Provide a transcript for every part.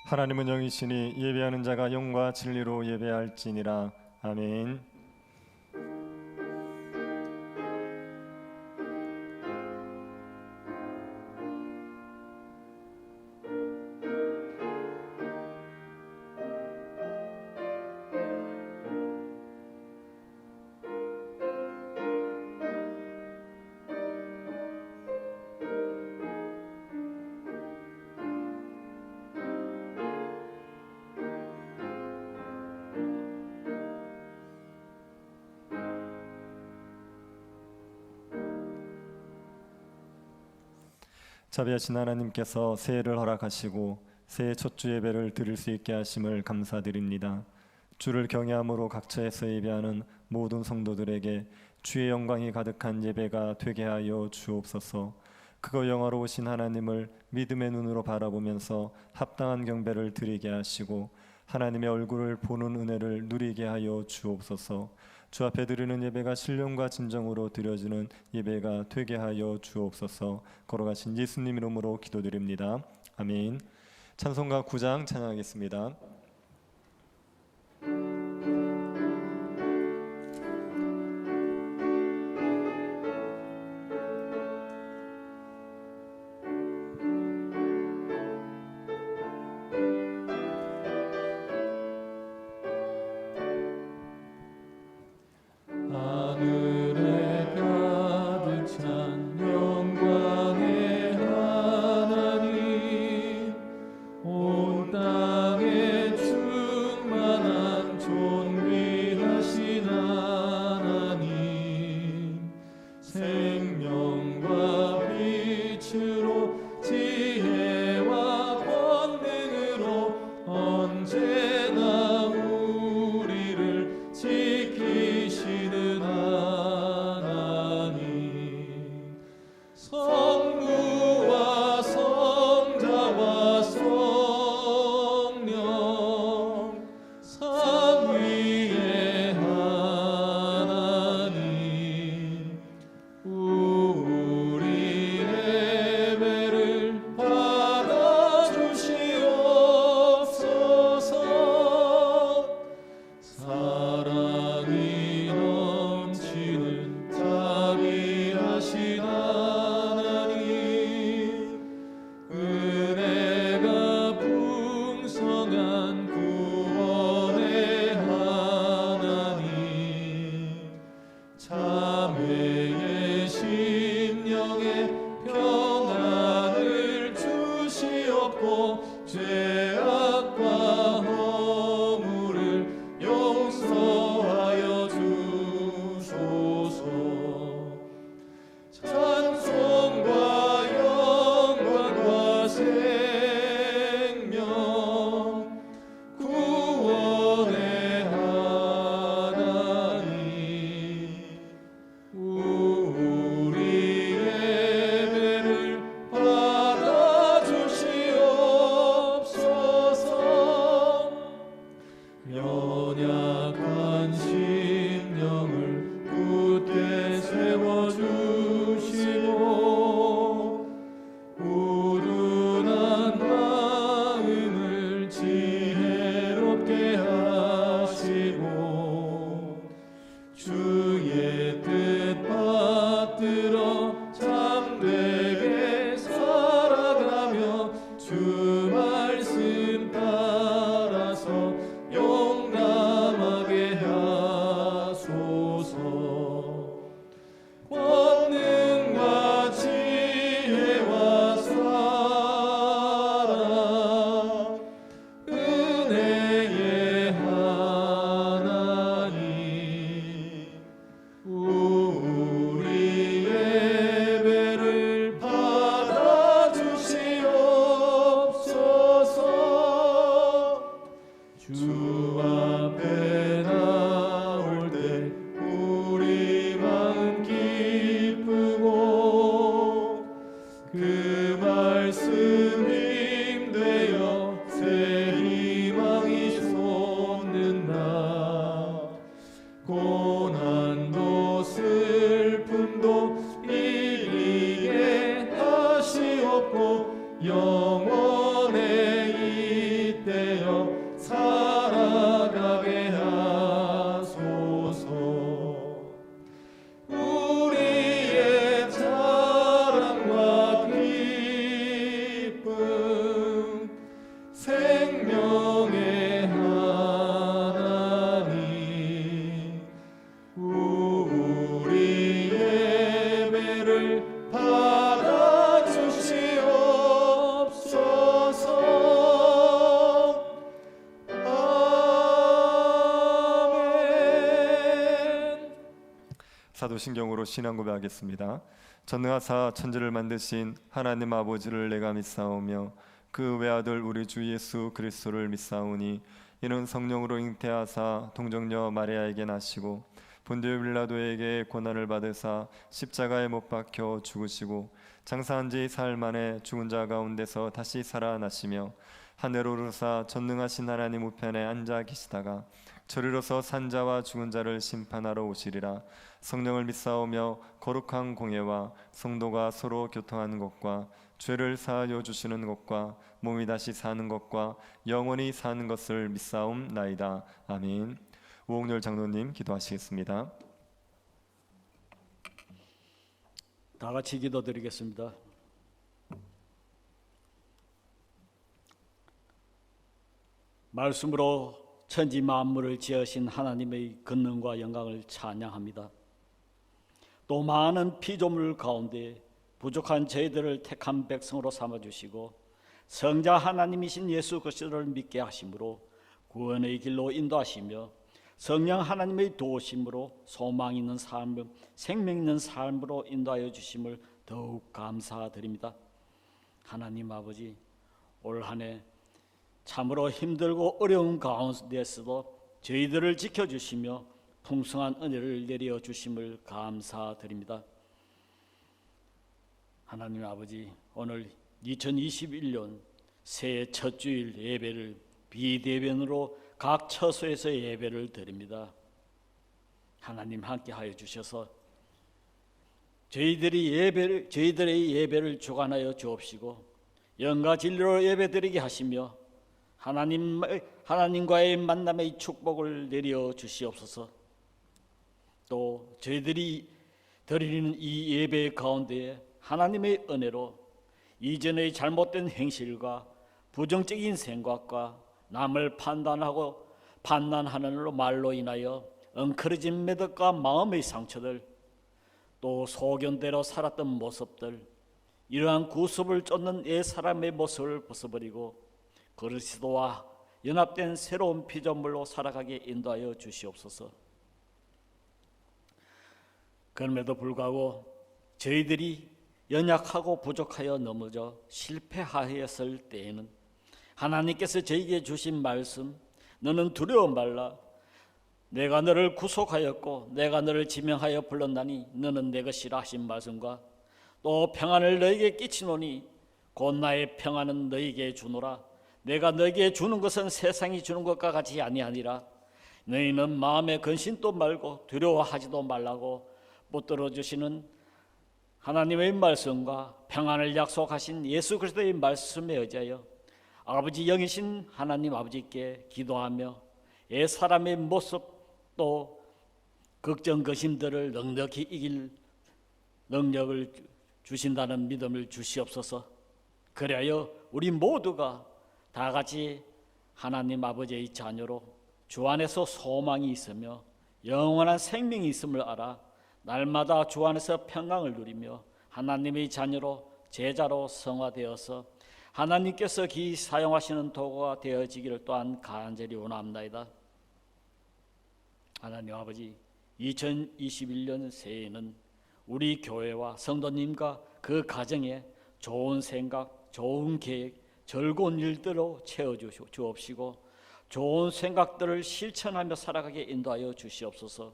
하나님은 영이시니 예배하는 자가 영과 진리로 예배할지니라. 아멘. 자비하신 하나님께서 새해를 허락하시고 새해 첫 주 예배를 드릴 수 있게 하심을 감사드립니다. 주를 경외함으로 각처에서 예배하는 모든 성도들에게 주의 영광이 가득한 예배가 되게 하여 주옵소서. 그거 영화로우신 하나님을 믿음의 눈으로 바라보면서 합당한 경배를 드리게 하시고 하나님의 얼굴을 보는 은혜를 누리게 하여 주옵소서. 주 앞에 드리는 예배가 신령과 진정으로 드려지는 예배가 되게 하여 주옵소서. 걸어가신 예수님 이름으로 기도드립니다. 아멘. 찬송가 9장 찬양하겠습니다. 영원에 사도신경으로 신앙 고백하겠습니다. 전능하사 천지를 만드신 하나님 아버지를 내가 믿사오며 그 외아들 우리 주 예수 그리스도를 믿사오니 이는 성령으로 잉태하사 동정녀 마리아에게 나시고 본디오 빌라도에게 고난을 받으사 십자가에 못 박혀 죽으시고 장사한 지 사흘 만에 죽은 자 가운데서 다시 살아나시며 하늘 오르사 전능하신 하나님 우편에 앉아 계시다가 저리로서 산자와 죽은 자를 심판하러 오시리라. 성령을 믿사오며 거룩한 공예와 성도가 서로 교통하는 것과 죄를 사하여 주시는 것과 몸이 다시 사는 것과 영원히 사는 것을 믿사옵나이다. 아멘. 우옥렬 장로님 기도하시겠습니다. 다 같이 기도드리겠습니다. 말씀으로 천지 만물을 지으신 하나님의 권능과 영광을 찬양합니다. 또 많은 피조물 가운데 부족한 저희들을 택한 백성으로 삼아주시고 성자 하나님이신 예수 그리스도를 믿게 하심으로 구원의 길로 인도하시며 성령 하나님의 도우심으로 소망 있는 삶, 생명 있는 삶으로 인도하여 주심을 더욱 감사드립니다. 하나님 아버지, 올 한 해 참으로 힘들고 어려운 가운데서도 저희들을 지켜주시며 풍성한 은혜를 내려 주심을 감사드립니다. 하나님 아버지, 오늘 2021년 새해 첫 주일 예배를 비대면으로 각 처소에서 예배를 드립니다. 하나님 함께하여 주셔서 저희들의 예배를 주관하여 주옵시고 영과 진리로 예배드리게 하시며 하나님과의 만남의 축복을 내려 주시옵소서. 또 저희들이 드리는 이 예배 가운데 하나님의 은혜로 이전의 잘못된 행실과 부정적인 생각과 남을 판단하는 말로 인하여 엉클어진 매듭과 마음의 상처들, 또 소견대로 살았던 모습들, 이러한 구습을 쫓는 옛사람의 모습을 벗어버리고 그리스도와 연합된 새로운 피조물로 살아가게 인도하여 주시옵소서. 그럼에도 불구하고 저희들이 연약하고 부족하여 넘어져 실패하였을 때에는 하나님께서 저에게 주신 말씀, 너는 두려워 말라. 내가 너를 구속하였고 내가 너를 지명하여 불렀나니 너는 내 것이라 하신 말씀과 또 평안을 너에게 끼치노니 곧 나의 평안은 너에게 주노라. 내가 너에게 주는 것은 세상이 주는 것과 같이 아니하니라. 너희는 마음에 근심도 말고 두려워하지도 말라고 붙들어 주시는 하나님의 말씀과 평안을 약속하신 예수 그리스도의 말씀에 의지하여 아버지 영이신 하나님 아버지께 기도하며 옛사람의 모습 또 걱정 근심들을 넉넉히 이길 능력을 주신다는 믿음을 주시옵소서. 그리하여 우리 모두가 다 같이 하나님 아버지의 자녀로 주 안에서 소망이 있으며 영원한 생명이 있음을 알아 날마다 주 안에서 평강을 누리며 하나님의 자녀로 제자로 성화되어서 하나님께서 기 사용하시는 도구가 되어지기를 또한 간절히 원합니다. 하나님 아버지, 2021년 새해에는 우리 교회와 성도님과 그 가정에 좋은 생각, 좋은 계획, 즐거운 일들로 채워주옵시고 좋은 생각들을 실천하며 살아가게 인도하여 주시옵소서.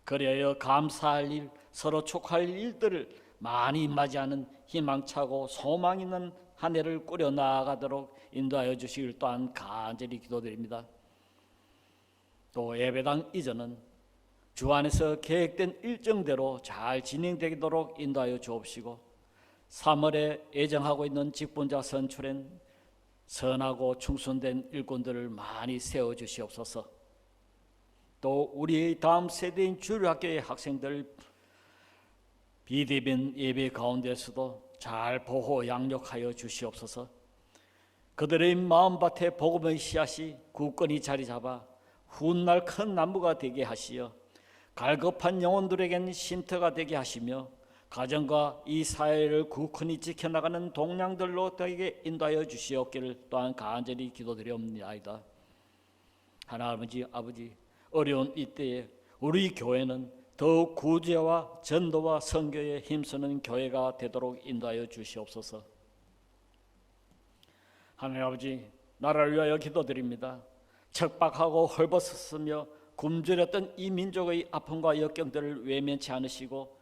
그리하여 감사할 일, 서로 축하할 일들을 많이 맞이하는 희망차고 소망 있는 한 해를 꾸려 나아가도록 인도하여 주시길 또한 간절히 기도드립니다. 또 예배당 이전은 주 안에서 계획된 일정대로 잘 진행되도록 인도하여 주옵시고 3월에 예정하고 있는 직분자 선출엔 선하고 충성된 일꾼들을 많이 세워주시옵소서. 또 우리의 다음 세대인 주일학교의 학생들 비대면 예배 가운데서도 잘 보호 양육하여 주시옵소서. 그들의 마음밭에 복음의 씨앗이 굳건히 자리 잡아 훗날 큰 나무가 되게 하시어 갈급한 영혼들에겐 쉼터가 되게 하시며 가정과 이 사회를 굳건히 지켜나가는 동량들로 되게 인도하여 주시옵기를 또한 간절히 기도드리옵나이다. 하나님 아버지, 어려운 이때에 우리 교회는 더욱 구제와 전도와 선교에 힘쓰는 교회가 되도록 인도하여 주시옵소서. 하나님 아버지, 나라를 위하여 기도드립니다. 척박하고 헐벗었으며 굶주렸던 이 민족의 아픔과 역경들을 외면치 않으시고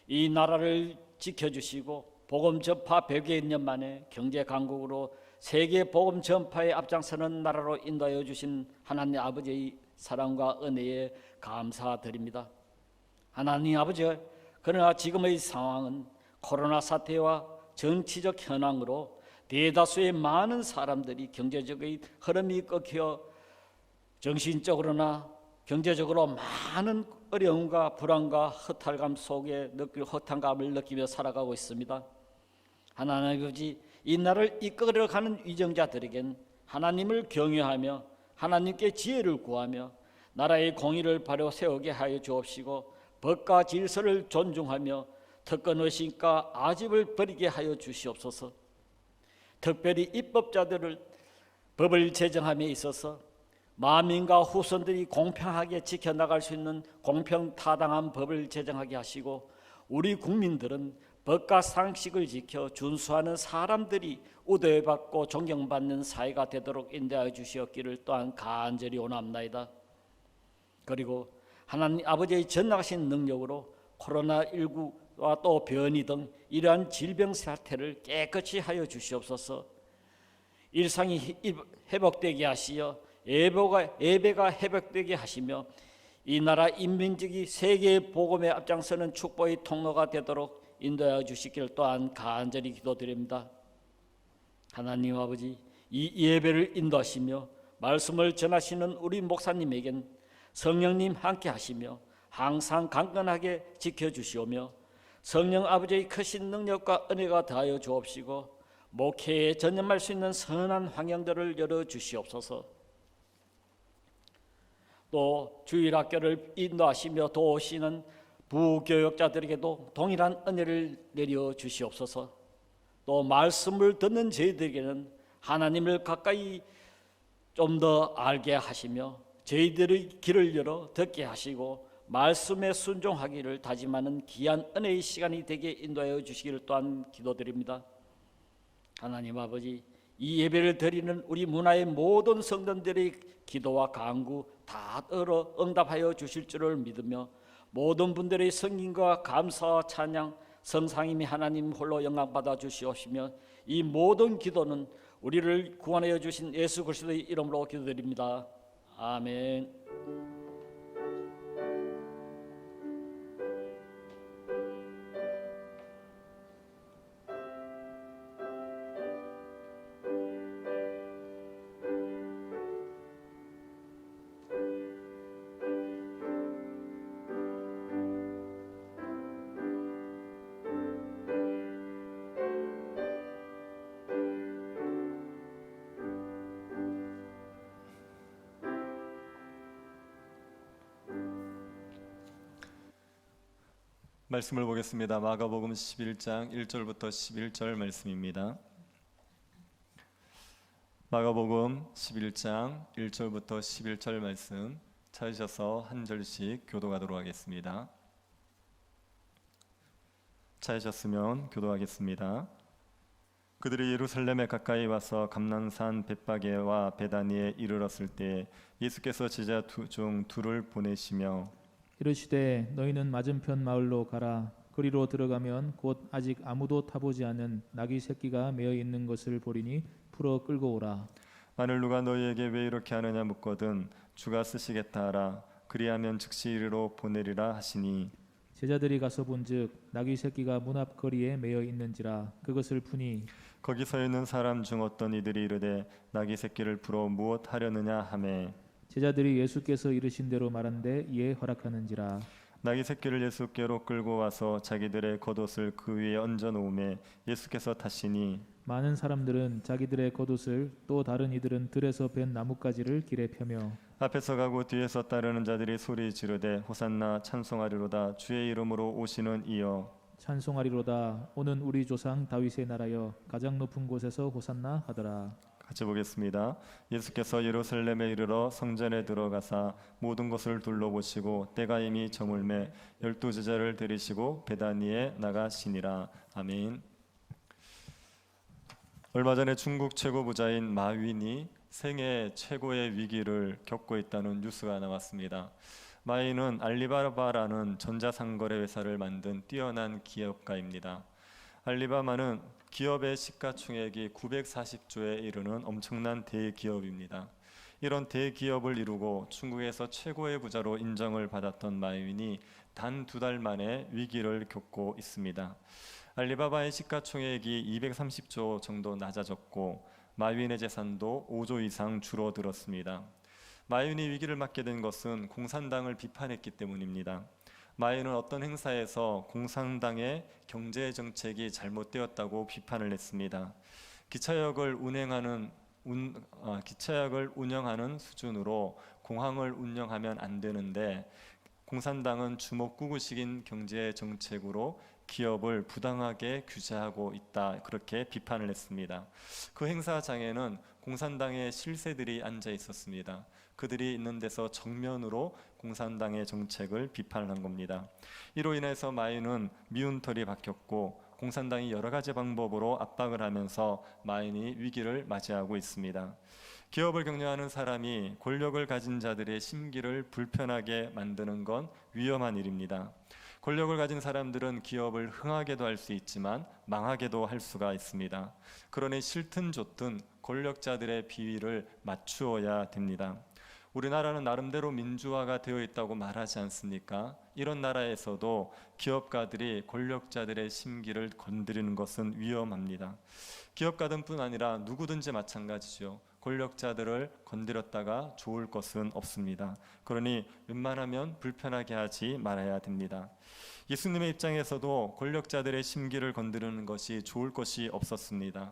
이 나라를 지켜주시고 복음 전파 100여 년 만에 경제 강국으로 세계 복음 전파에 앞장서는 나라로 인도하여 주신 하나님 아버지의 사랑과 은혜에 감사드립니다. 하나님 아버지, 그러나 지금의 상황은 코로나 사태와 정치적 현황으로 대다수의 많은 사람들이 경제적인 흐름이 꺾여 정신적으로나 경제적으로 많은 어려움과 불안과 허탈감 속에 허탄감을 느끼며 살아가고 있습니다. 하나님 아버지, 이 나라를 이끌어가는 위정자들에겐 하나님을 경외하며 하나님께 지혜를 구하며 나라의 공의를 바로 세우게 하여 주옵시고 법과 질서를 존중하며 특권의식과 아집을 버리게 하여 주시옵소서. 특별히 입법자들을 법을 제정함에 있어서 만민과 후손들이 공평하게 지켜나갈 수 있는 공평타당한 법을 제정하게 하시고 우리 국민들은 법과 상식을 지켜 준수하는 사람들이 우대받고 존경받는 사회가 되도록 인도하여 주시옵기를 또한 간절히 원합나이다. 그리고 하나님 아버지의 전능하신 능력으로 코로나19와 또 변이 등 이러한 질병 사태를 깨끗이 하여 주시옵소서. 일상이 회복되게 하시어 예배가 회복되게 하시며 이 나라 인민족이 세계의 복음에 앞장서는 축복의 통로가 되도록 인도하여 주시기를 또한 간절히 기도드립니다. 하나님 아버지, 이 예배를 인도하시며 말씀을 전하시는 우리 목사님에겐 성령님 함께 하시며 항상 강건하게 지켜주시오며 성령 아버지의 크신 능력과 은혜가 더하여 주옵시고 목회에 전념할 수 있는 선한 환경들을 열어주시옵소서. 또 주일학교를 인도하시며 도우시는 부교역자들에게도 동일한 은혜를 내려 주시옵소서. 또 말씀을 듣는 저희들에게는 하나님을 가까이 좀 더 알게 하시며 저희들의 귀를 열어 듣게 하시고 말씀에 순종하기를 다짐하는 귀한 은혜의 시간이 되게 인도하여 주시기를 또한 기도드립니다. 하나님 아버지, 이 예배를 드리는 우리 문화의 모든 성도들의 기도와 간구 다 응답하여 주실 줄을 믿으며 모든 분들의 성김과 감사와 찬양 성상임이 하나님 홀로 영광받아 주시옵시며 이 모든 기도는 우리를 구원하여 주신 예수 그리스도의 이름으로 기도드립니다. 아멘. 말씀을 보겠습니다. 마가복음 11장 1절부터 11절 말씀입니다. 마가복음 11장 1절부터 11절 말씀 찾으셔서 한 절씩 교도하도록 하겠습니다. 찾으셨으면 교도하겠습니다. 그들이 예루살렘에 가까이 와서 감난산 벳바게와 베다니에 이르렀을 때 예수께서 제자 중 둘을 보내시며 이르시되 너희는 맞은편 마을로 가라. 그리로 들어가면 곧 아직 아무도 타보지 않은 나귀 새끼가 매어 있는 것을 보리니 풀어 끌고 오라. 만일 누가 너희에게 왜 이렇게 하느냐 묻거든 주가 쓰시겠다 하라. 그리하면 즉시 이리로 보내리라 하시니 제자들이 가서 본즉 나귀 새끼가 문 앞 거리에 매어 있는지라. 그것을 푸니 거기 서 있는 사람 중 어떤 이들이 이르되 나귀 새끼를 풀어 무엇 하려느냐 하매 제자들이 예수께서 이르신 대로 말한데 이에 허락하는지라. 나귀 새끼를 예수께로 끌고 와서 자기들의 겉옷을 그 위에 얹어 놓음에 예수께서 타시니 많은 사람들은 자기들의 겉옷을 또 다른 이들은 들에서 벤 나뭇가지를 길에 펴며 앞에서 가고 뒤에서 따르는 자들이 소리 지르되 호산나 찬송하리로다 주의 이름으로 오시는 이여 찬송하리로다 오는 우리 조상 다윗의 나라여 가장 높은 곳에서 호산나 하더라. 같이 보겠습니다. 예수께서 예루살렘에 이르러 성전에 들어가사 모든 것을 둘러보시고 때가 이미 저물매 12 제자를 데리시고 베다니에 나가시니라. 아멘. 얼마 전에 중국 최고 부자인 마윈이 생애 최고의 위기를 겪고 있다는 뉴스가 나왔습니다. 마윈은 알리바바라는 전자상거래 회사를 만든 뛰어난 기업가입니다. 알리바바는 기업의 시가총액이 940조에 이르는 엄청난 대기업입니다. 이런 대기업을 이루고 중국에서 최고의 부자로 인정을 받았던 마윈이 단 2달 만에 위기를 겪고 있습니다. 알리바바의 시가총액이 230조 정도 낮아졌고 마윈의 재산도 5조 이상 줄어들었습니다. 마윈이 위기를 맞게 된 것은 공산당을 비판했기 때문입니다. 마윈은 어떤 행사에서 공산당의 경제 정책이 잘못되었다고 비판을 했습니다. 기차역을 운영하는 수준으로 공항을 운영하면 안 되는데 공산당은 주먹구구식인 경제 정책으로 기업을 부당하게 규제하고 있다, 그렇게 비판을 했습니다. 그 행사장에는 공산당의 실세들이 앉아 있었습니다. 그들이 있는 데서 정면으로 공산당의 정책을 비판을 한 겁니다. 이로 인해서 마윈은 미운 털이 박혔고 공산당이 여러 가지 방법으로 압박을 하면서 마윈이 위기를 맞이하고 있습니다. 기업을 경영하는 사람이 권력을 가진 자들의 심기를 불편하게 만드는 건 위험한 일입니다. 권력을 가진 사람들은 기업을 흥하게도 할 수 있지만 망하게도 할 수가 있습니다. 그러니 싫든 좋든 권력자들의 비위를 맞추어야 됩니다. 우리나라는 나름대로 민주화가 되어 있다고 말하지 않습니까? 이런 나라에서도 기업가들이 권력자들의 심기를 건드리는 것은 위험합니다. 기업가들뿐 아니라 누구든지 마찬가지죠. 권력자들을 건드렸다가 좋을 것은 없습니다. 그러니 웬만하면 불편하게 하지 말아야 됩니다. 예수님의 입장에서도 권력자들의 심기를 건드리는 것이 좋을 것이 없었습니다.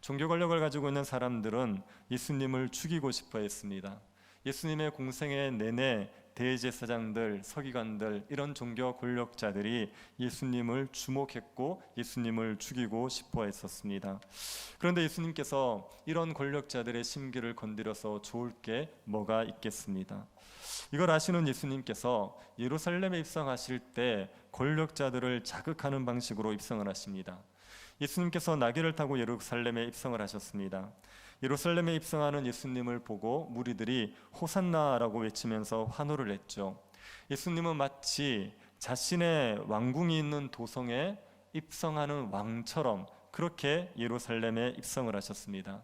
종교 권력을 가지고 있는 사람들은 예수님을 죽이고 싶어 했습니다. 예수님의 공생애 내내 대제사장들, 서기관들, 이런 종교 권력자들이 예수님을 주목했고 예수님을 죽이고 싶어 했었습니다. 그런데 예수님께서 이런 권력자들의 심기를 건드려서 좋을 게 뭐가 있겠습니다. 이걸 아시는 예수님께서 예루살렘에 입성하실 때 권력자들을 자극하는 방식으로 입성을 하십니다. 예수님께서 나귀를 타고 예루살렘에 입성을 하셨습니다. 예루살렘에 입성하는 예수님을 보고 무리들이 호산나라고 외치면서 환호를 했죠. 예수님은 마치 자신의 왕궁이 있는 도성에 입성하는 왕처럼 그렇게 예루살렘에 입성을 하셨습니다.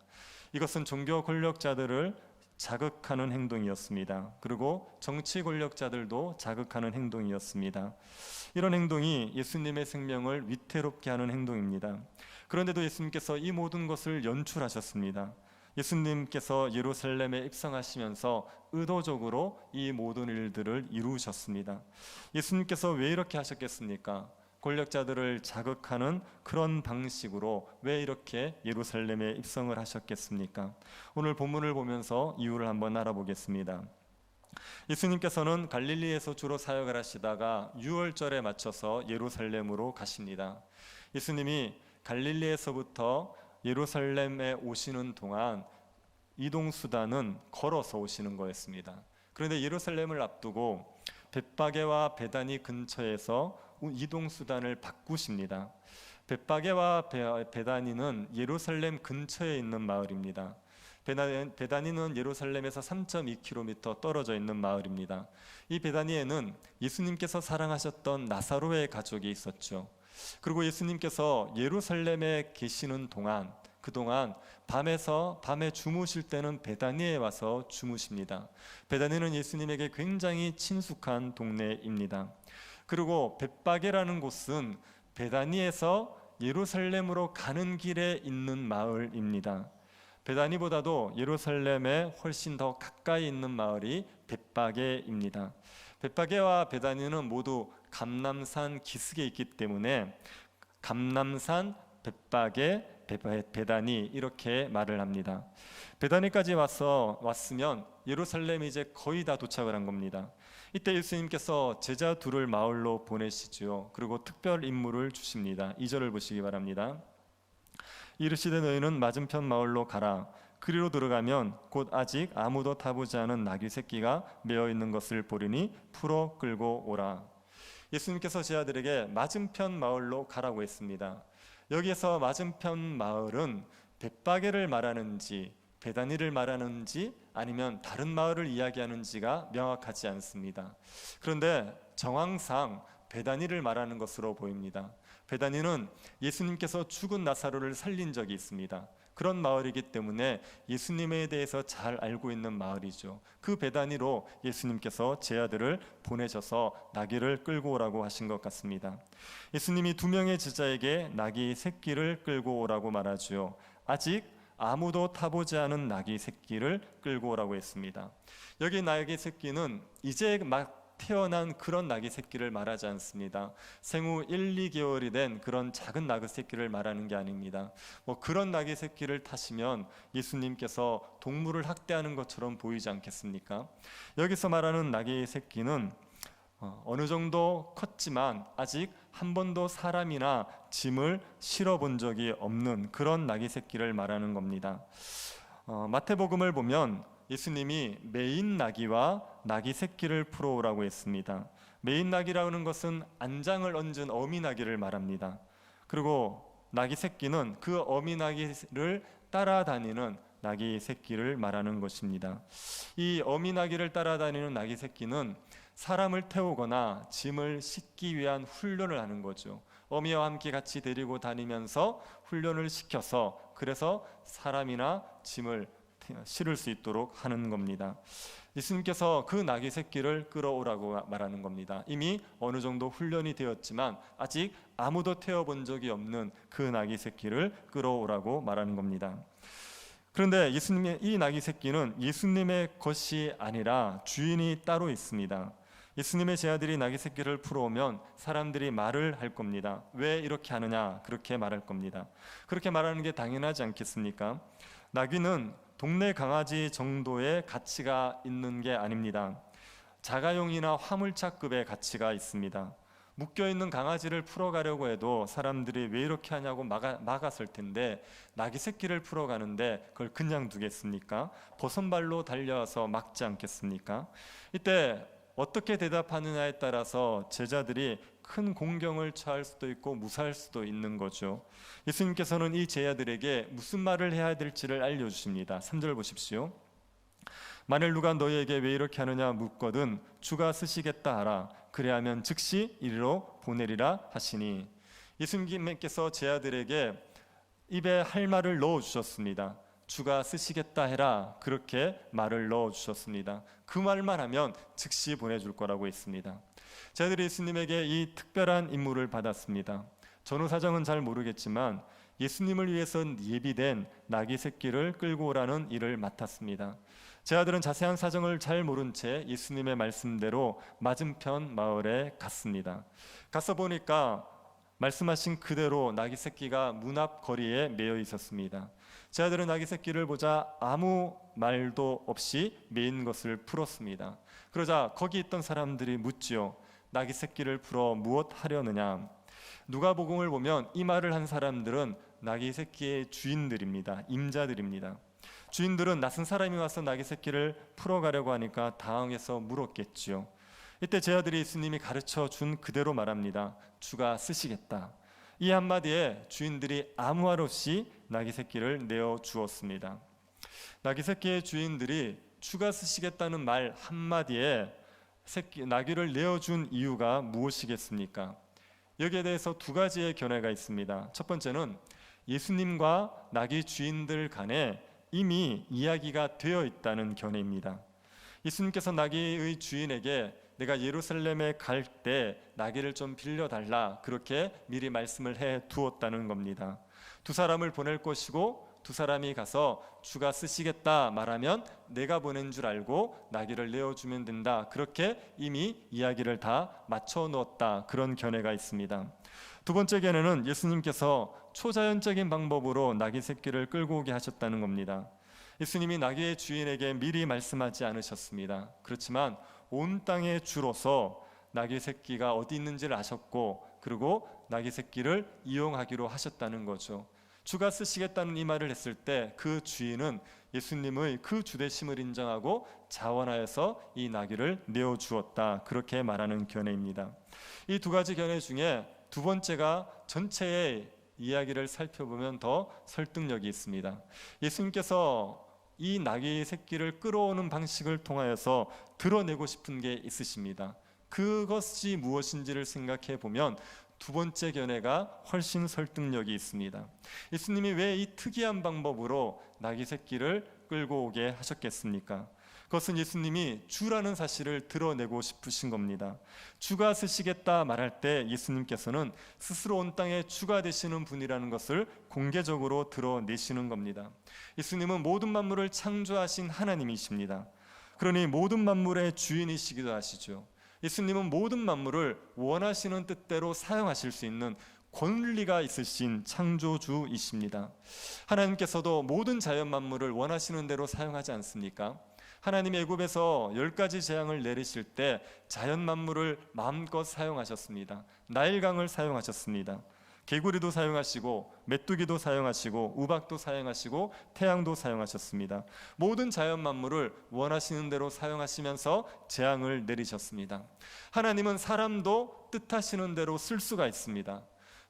이것은 종교 권력자들을 자극하는 행동이었습니다. 그리고 정치 권력자들도 자극하는 행동이었습니다. 이런 행동이 예수님의 생명을 위태롭게 하는 행동입니다. 그런데도 예수님께서 이 모든 것을 연출하셨습니다. 예수님께서 예루살렘에 입성하시면서 의도적으로 이 모든 일들을 이루셨습니다. 예수님께서 왜 이렇게 하셨겠습니까? 권력자들을 자극하는 그런 방식으로 왜 이렇게 예루살렘에 입성을 하셨겠습니까? 오늘 본문을 보면서 이유를 한번 알아보겠습니다. 예수님께서는 갈릴리에서 주로 사역을 하시다가 유월절에 맞춰서 예루살렘으로 가십니다. 예수님이 갈릴리에서부터 예루살렘에 오시는 동안 이동수단은 걸어서 오시는 거였습니다. 그런데 예루살렘을 앞두고 벳바게와 베다니 근처에서 이동수단을 바꾸십니다. 벳바게와 베다니는 예루살렘 근처에 있는 마을입니다. 베다니는 예루살렘에서 3.2km 떨어져 있는 마을입니다. 이 베다니에는 예수님께서 사랑하셨던 나사로의 가족이 있었죠. 그리고 예수님께서 예루살렘에 계시는 동안 그동안 밤에 주무실 때는 베다니에 와서 주무십니다. 베다니는 예수님에게 굉장히 친숙한 동네입니다. 그리고 벳바게라는 곳은 베다니에서 예루살렘으로 가는 길에 있는 마을입니다. 베다니보다도 예루살렘에 훨씬 더 가까이 있는 마을이 벳바게입니다. 벳바게와 베다니는 모두 감람산 기슭에 있기 때문에 감람산, 벳바게, 베다니 이렇게 말을 합니다. 베다니까지 왔으면 예루살렘이 이제 거의 다 도착을 한 겁니다. 이때 예수님께서 제자 둘을 마을로 보내시죠. 그리고 특별 임무를 주십니다. 2절을 보시기 바랍니다. 이르시되 너희는 맞은편 마을로 가라. 그리로 들어가면 곧 아직 아무도 타보지 않은 나귀 새끼가 메어 있는 것을 보리니 풀어 끌고 오라. 예수님께서 제 아들에게 맞은편 마을로 가라고 했습니다. 여기에서 맞은편 마을은 벳바게를 말하는지 베다니를 말하는지 아니면 다른 마을을 이야기하는지가 명확하지 않습니다. 그런데 정황상 베다니를 말하는 것으로 보입니다. 베다니는 예수님께서 죽은 나사로를 살린 적이 있습니다. 그런 마을이기 때문에 예수님에 대해서 잘 알고 있는 마을이죠. 그 베다니로 예수님께서 제 아들을 보내셔서 나귀를 끌고 오라고 하신 것 같습니다. 예수님이 2명의 제자에게 나귀 새끼를 끌고 오라고 말하죠. 아직 아무도 타보지 않은 나귀 새끼를 끌고 오라고 했습니다. 여기 나귀 새끼는 이제 막 태어난 그런 나귀 새끼를 말하지 않습니다. 생후 1, 2개월이 된 그런 작은 나귀 새끼를 말하는 게 아닙니다. 그런 나귀 새끼를 타시면 예수님께서 동물을 학대하는 것처럼 보이지 않겠습니까? 여기서 말하는 나귀 새끼는 어느 정도 컸지만 아직 한 번도 사람이나 짐을 실어 본 적이 없는 그런 나귀 새끼를 말하는 겁니다. 마태복음을 보면 예수님이 메인 나귀와 나귀 새끼를 풀어오라고 했습니다. 메인 나귀라는 것은 안장을 얹은 어미 나귀를 말합니다. 그리고 나귀 새끼는 그 어미 나귀를 따라다니는 나귀 새끼를 말하는 것입니다. 이 어미 나귀를 따라다니는 나귀 새끼는 사람을 태우거나 짐을 싣기 위한 훈련을 하는 거죠. 어미와 함께 같이 데리고 다니면서 훈련을 시켜서 그래서 사람이나 짐을 실을 수 있도록 하는 겁니다. 예수님께서 그 나귀 새끼를 끌어오라고 말하는 겁니다. 이미 어느 정도 훈련이 되었지만 아직 아무도 태워본 적이 없는 그 나귀 새끼를 끌어오라고 말하는 겁니다. 그런데 예수님의 이 나귀 새끼는 예수님의 것이 아니라 주인이 따로 있습니다. 예수님의 제자들이 나귀 새끼를 풀어오면 사람들이 말을 할 겁니다. 왜 이렇게 하느냐? 그렇게 말할 겁니다. 그렇게 말하는 게 당연하지 않겠습니까? 나귀는 동네 강아지 정도의 가치가 있는 게 아닙니다. 자가용이나 화물차급의 가치가 있습니다. 묶여있는 강아지를 풀어가려고 해도 사람들이 왜 이렇게 하냐고 막았을 텐데 나귀 새끼를 풀어가는데 그걸 그냥 두겠습니까? 버선발로 달려와서 막지 않겠습니까? 이때 어떻게 대답하느냐에 따라서 제자들이 큰 공경을 처할 수도 있고 무사할 수도 있는 거죠. 예수님께서는 이 제자들에게 무슨 말을 해야 될지를 알려주십니다. 3절 보십시오. 만일 누가 너희에게 왜 이렇게 하느냐 묻거든 주가 쓰시겠다 하라. 그래야면 즉시 이리로 보내리라 하시니. 예수님께서 제자들에게 입에 할 말을 넣어주셨습니다. 주가 쓰시겠다 해라. 그렇게 말을 넣어주셨습니다. 그 말만 하면 즉시 보내줄 거라고 했습니다. 제자들이 예수님에게 이 특별한 임무를 받았습니다. 전후 사정은 잘 모르겠지만 예수님을 위해서 예비된 나귀 새끼를 끌고 오라는 일을 맡았습니다. 제자들은 자세한 사정을 잘 모른 채 예수님의 말씀대로 맞은편 마을에 갔습니다. 가서 보니까 말씀하신 그대로 나귀 새끼가 문 앞 거리에 매여 있었습니다. 제자들은 나귀 새끼를 보자 아무 말도 없이 매인 것을 풀었습니다. 그러자 거기 있던 사람들이 묻지요. 나귀 새끼를 풀어 무엇 하려느냐? 누가복음을 보면 이 말을 한 사람들은 나귀 새끼의 주인들입니다. 임자들입니다. 주인들은 낯선 사람이 와서 나귀 새끼를 풀어가려고 하니까 당황해서 물었겠지요. 이때 제자들이 예수님이 가르쳐 준 그대로 말합니다. 주가 쓰시겠다. 이 한마디에 주인들이 아무 말 없이 나귀 새끼를 내어 주었습니다. 나귀 새끼의 주인들이 주가 쓰시겠다는 말 한마디에 나귀를 내어준 이유가 무엇이겠습니까? 여기에 대해서 두 가지의 견해가 있습니다. 첫 번째는 예수님과 나귀 주인들 간에 이미 이야기가 되어 있다는 견해입니다. 예수님께서 나귀의 주인에게 내가 예루살렘에 갈 때 나귀를 좀 빌려달라 그렇게 미리 말씀을 해 두었다는 겁니다. 두 사람을 보낼 것이고 두 사람이 가서 주가 쓰시겠다 말하면 내가 보낸 줄 알고 나귀를 내어주면 된다. 그렇게 이미 이야기를 다 맞춰 놓았다. 그런 견해가 있습니다. 두 번째 견해는 예수님께서 초자연적인 방법으로 나귀 새끼를 끌고 오게 하셨다는 겁니다. 예수님이 나귀의 주인에게 미리 말씀하지 않으셨습니다. 그렇지만 온 땅에 주로서 나귀 새끼가 어디 있는지를 아셨고 그리고 나귀 새끼를 이용하기로 하셨다는 거죠. 주가 쓰시겠다는 이 말을 했을 때 그 주인은 예수님의 그 주되심을 인정하고 자원하여서 이 나귀를 내어주었다, 그렇게 말하는 견해입니다. 이 두 가지 견해 중에 두 번째가 전체의 이야기를 살펴보면 더 설득력이 있습니다. 예수님께서 이 나귀 새끼를 끌어오는 방식을 통하여서 드러내고 싶은 게 있으십니다. 그것이 무엇인지를 생각해 보면 두 번째 견해가 훨씬 설득력이 있습니다. 예수님이 왜 이 특이한 방법으로 나귀 새끼를 끌고 오게 하셨겠습니까? 그것은 예수님이 주라는 사실을 드러내고 싶으신 겁니다. 주가 쓰시겠다 말할 때 예수님께서는 스스로 온 땅에 주가 되시는 분이라는 것을 공개적으로 드러내시는 겁니다. 예수님은 모든 만물을 창조하신 하나님이십니다. 그러니 모든 만물의 주인이시기도 하시죠. 예수님은 모든 만물을 원하시는 뜻대로 사용하실 수 있는 권리가 있으신 창조주이십니다. 하나님께서도 모든 자연 만물을 원하시는 대로 사용하지 않습니까? 하나님이 애굽에서 10가지 재앙을 내리실 때 자연 만물을 마음껏 사용하셨습니다. 나일강을 사용하셨습니다. 개구리도 사용하시고 메뚜기도 사용하시고 우박도 사용하시고 태양도 사용하셨습니다. 모든 자연 만물을 원하시는 대로 사용하시면서 재앙을 내리셨습니다. 하나님은 사람도 뜻하시는 대로 쓸 수가 있습니다.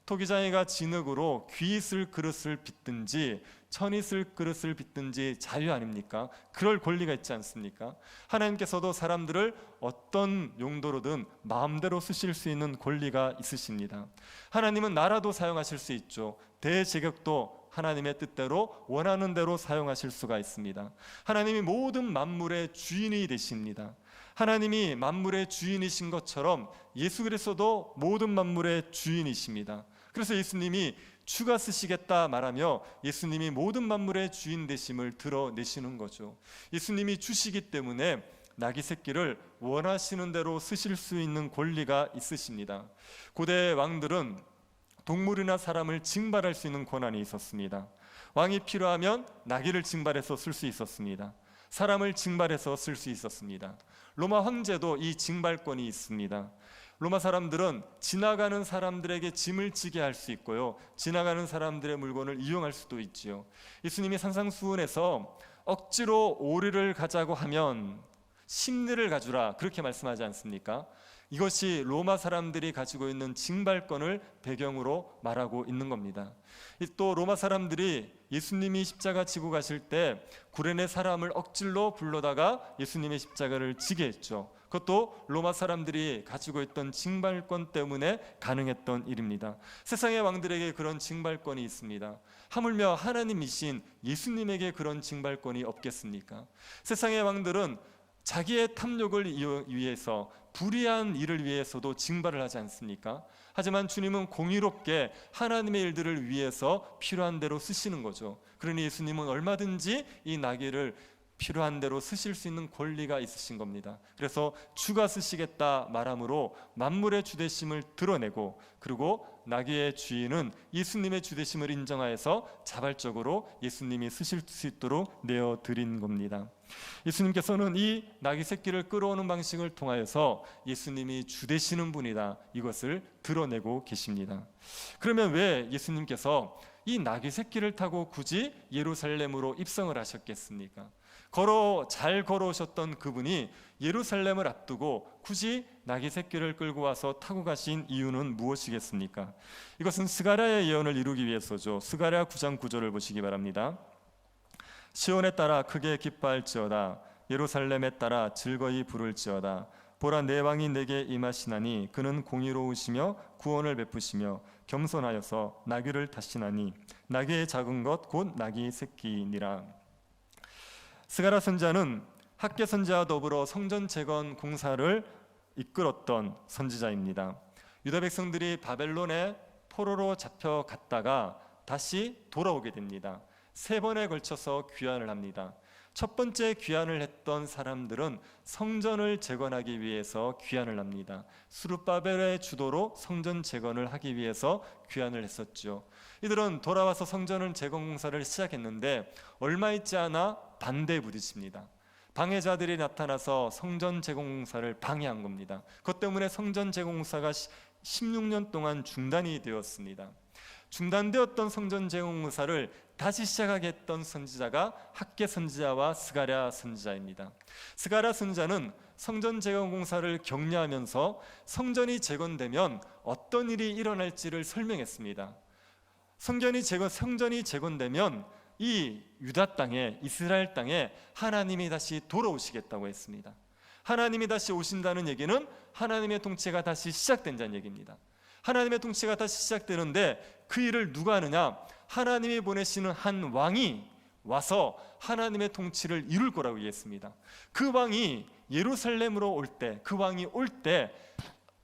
토기장이가 진흙으로 귀 있을 그릇을 빚든지 천 있을 그릇을 빚든지 자유 아닙니까? 그럴 권리가 있지 않습니까? 하나님께서도 사람들을 어떤 용도로든 마음대로 쓰실 수 있는 권리가 있으십니다. 하나님은 나라도 사용하실 수 있죠. 대제격도 하나님의 뜻대로 원하는 대로 사용하실 수가 있습니다. 하나님이 모든 만물의 주인이 되십니다. 하나님이 만물의 주인이신 것처럼 예수 그리스도도 모든 만물의 주인이십니다. 그래서 예수님이 주가 쓰시겠다 말하며 예수님이 모든 만물의 주인 되심을 드러내시는 거죠. 예수님이 주시기 때문에 나귀 새끼를 원하시는 대로 쓰실 수 있는 권리가 있으십니다. 고대 왕들은 동물이나 사람을 징발할 수 있는 권한이 있었습니다. 왕이 필요하면 나귀를 징발해서 쓸 수 있었습니다. 사람을 징발해서 쓸 수 있었습니다. 로마 황제도 이 징발권이 있습니다. 로마 사람들은 지나가는 사람들에게 짐을 지게 할 수 있고요, 지나가는 사람들의 물건을 이용할 수도 있지요. 예수님이 산상수훈에서 억지로 오리를 가자고 하면 심리를 가주라, 그렇게 말씀하지 않습니까? 이것이 로마 사람들이 가지고 있는 징발권을 배경으로 말하고 있는 겁니다. 또 로마 사람들이 예수님이 십자가 지고 가실 때 구레네 사람을 억질로 불러다가 예수님의 십자가를 지게 했죠. 그것도 로마 사람들이 가지고 있던 징발권 때문에 가능했던 일입니다. 세상의 왕들에게 그런 징발권이 있습니다. 하물며 하나님이신 예수님에게 그런 징발권이 없겠습니까? 세상의 왕들은 자기의 탐욕을 위해서, 불의한 일을 위해서도 징발을 하지 않습니까? 하지만 주님은 공의롭게 하나님의 일들을 위해서 필요한 대로 쓰시는 거죠. 그러니 예수님은 얼마든지 이 나귀를 필요한 대로 쓰실 수 있는 권리가 있으신 겁니다. 그래서 주가 쓰시겠다 말함으로 만물의 주되심을 드러내고, 그리고 나귀의 주인은 예수님의 주되심을 인정하여서 자발적으로 예수님이 쓰실 수 있도록 내어드린 겁니다. 예수님께서는 이 나귀 새끼를 끌어오는 방식을 통하여서 예수님이 주되시는 분이다, 이것을 드러내고 계십니다. 그러면 왜 예수님께서 이 나귀 새끼를 타고 굳이 예루살렘으로 입성을 하셨겠습니까? 잘 걸어오셨던 그분이 예루살렘을 앞두고 굳이 나귀 새끼를 끌고 와서 타고 가신 이유는 무엇이겠습니까? 이것은 스가랴의 예언을 이루기 위해서죠. 스가랴 9장 9절을 보시기 바랍니다. 시온에 따라 크게 기뻐할지어다, 예루살렘에 따라 즐거이 부를지어다. 보라, 내 왕이 내게 임하시나니 그는 공의로우시며 구원을 베푸시며 겸손하여서 나귀를 타시나니 나귀의 작은 것 곧 나귀 새끼니라. 스가랴 선지자는 학개 선지자와 더불어 성전 재건 공사를 이끌었던 선지자입니다. 유다 백성들이 바벨론에 포로로 잡혀갔다가 다시 돌아오게 됩니다. 3번에 걸쳐서 귀환을 합니다. 첫 번째 귀환을 했던 사람들은 성전을 재건하기 위해서 귀환을 합니다. 스룹바벨의 주도로 성전 재건을 하기 위해서 귀환을 했었죠. 이들은 돌아와서 성전을 재건 공사를 시작했는데 얼마 있지 않아 반대에 부딪힙니다. 방해자들이 나타나서 성전 재건 공사를 방해한 겁니다. 그것 때문에 성전 재건 공사가 16년 동안 중단이 되었습니다. 중단되었던 성전 재건 공사를 다시 시작하게 했던 선지자가 학개 선지자와 스가랴 선지자입니다. 스가랴 선지자는 성전 재건 공사를 격려하면서 성전이 재건되면 어떤 일이 일어날지를 설명했습니다. 성전이 재건되면 이 유다 땅에, 이스라엘 땅에 하나님이 다시 돌아오시겠다고 했습니다. 하나님이 다시 오신다는 얘기는 하나님의 통치가 다시 시작된다는 얘기입니다. 하나님의 통치가 다시 시작되는데 그 일을 누가 하느냐? 하나님이 보내시는 한 왕이 와서 하나님의 통치를 이룰 거라고 얘기했습니다. 그 왕이 예루살렘으로 올 때, 그 왕이 올 때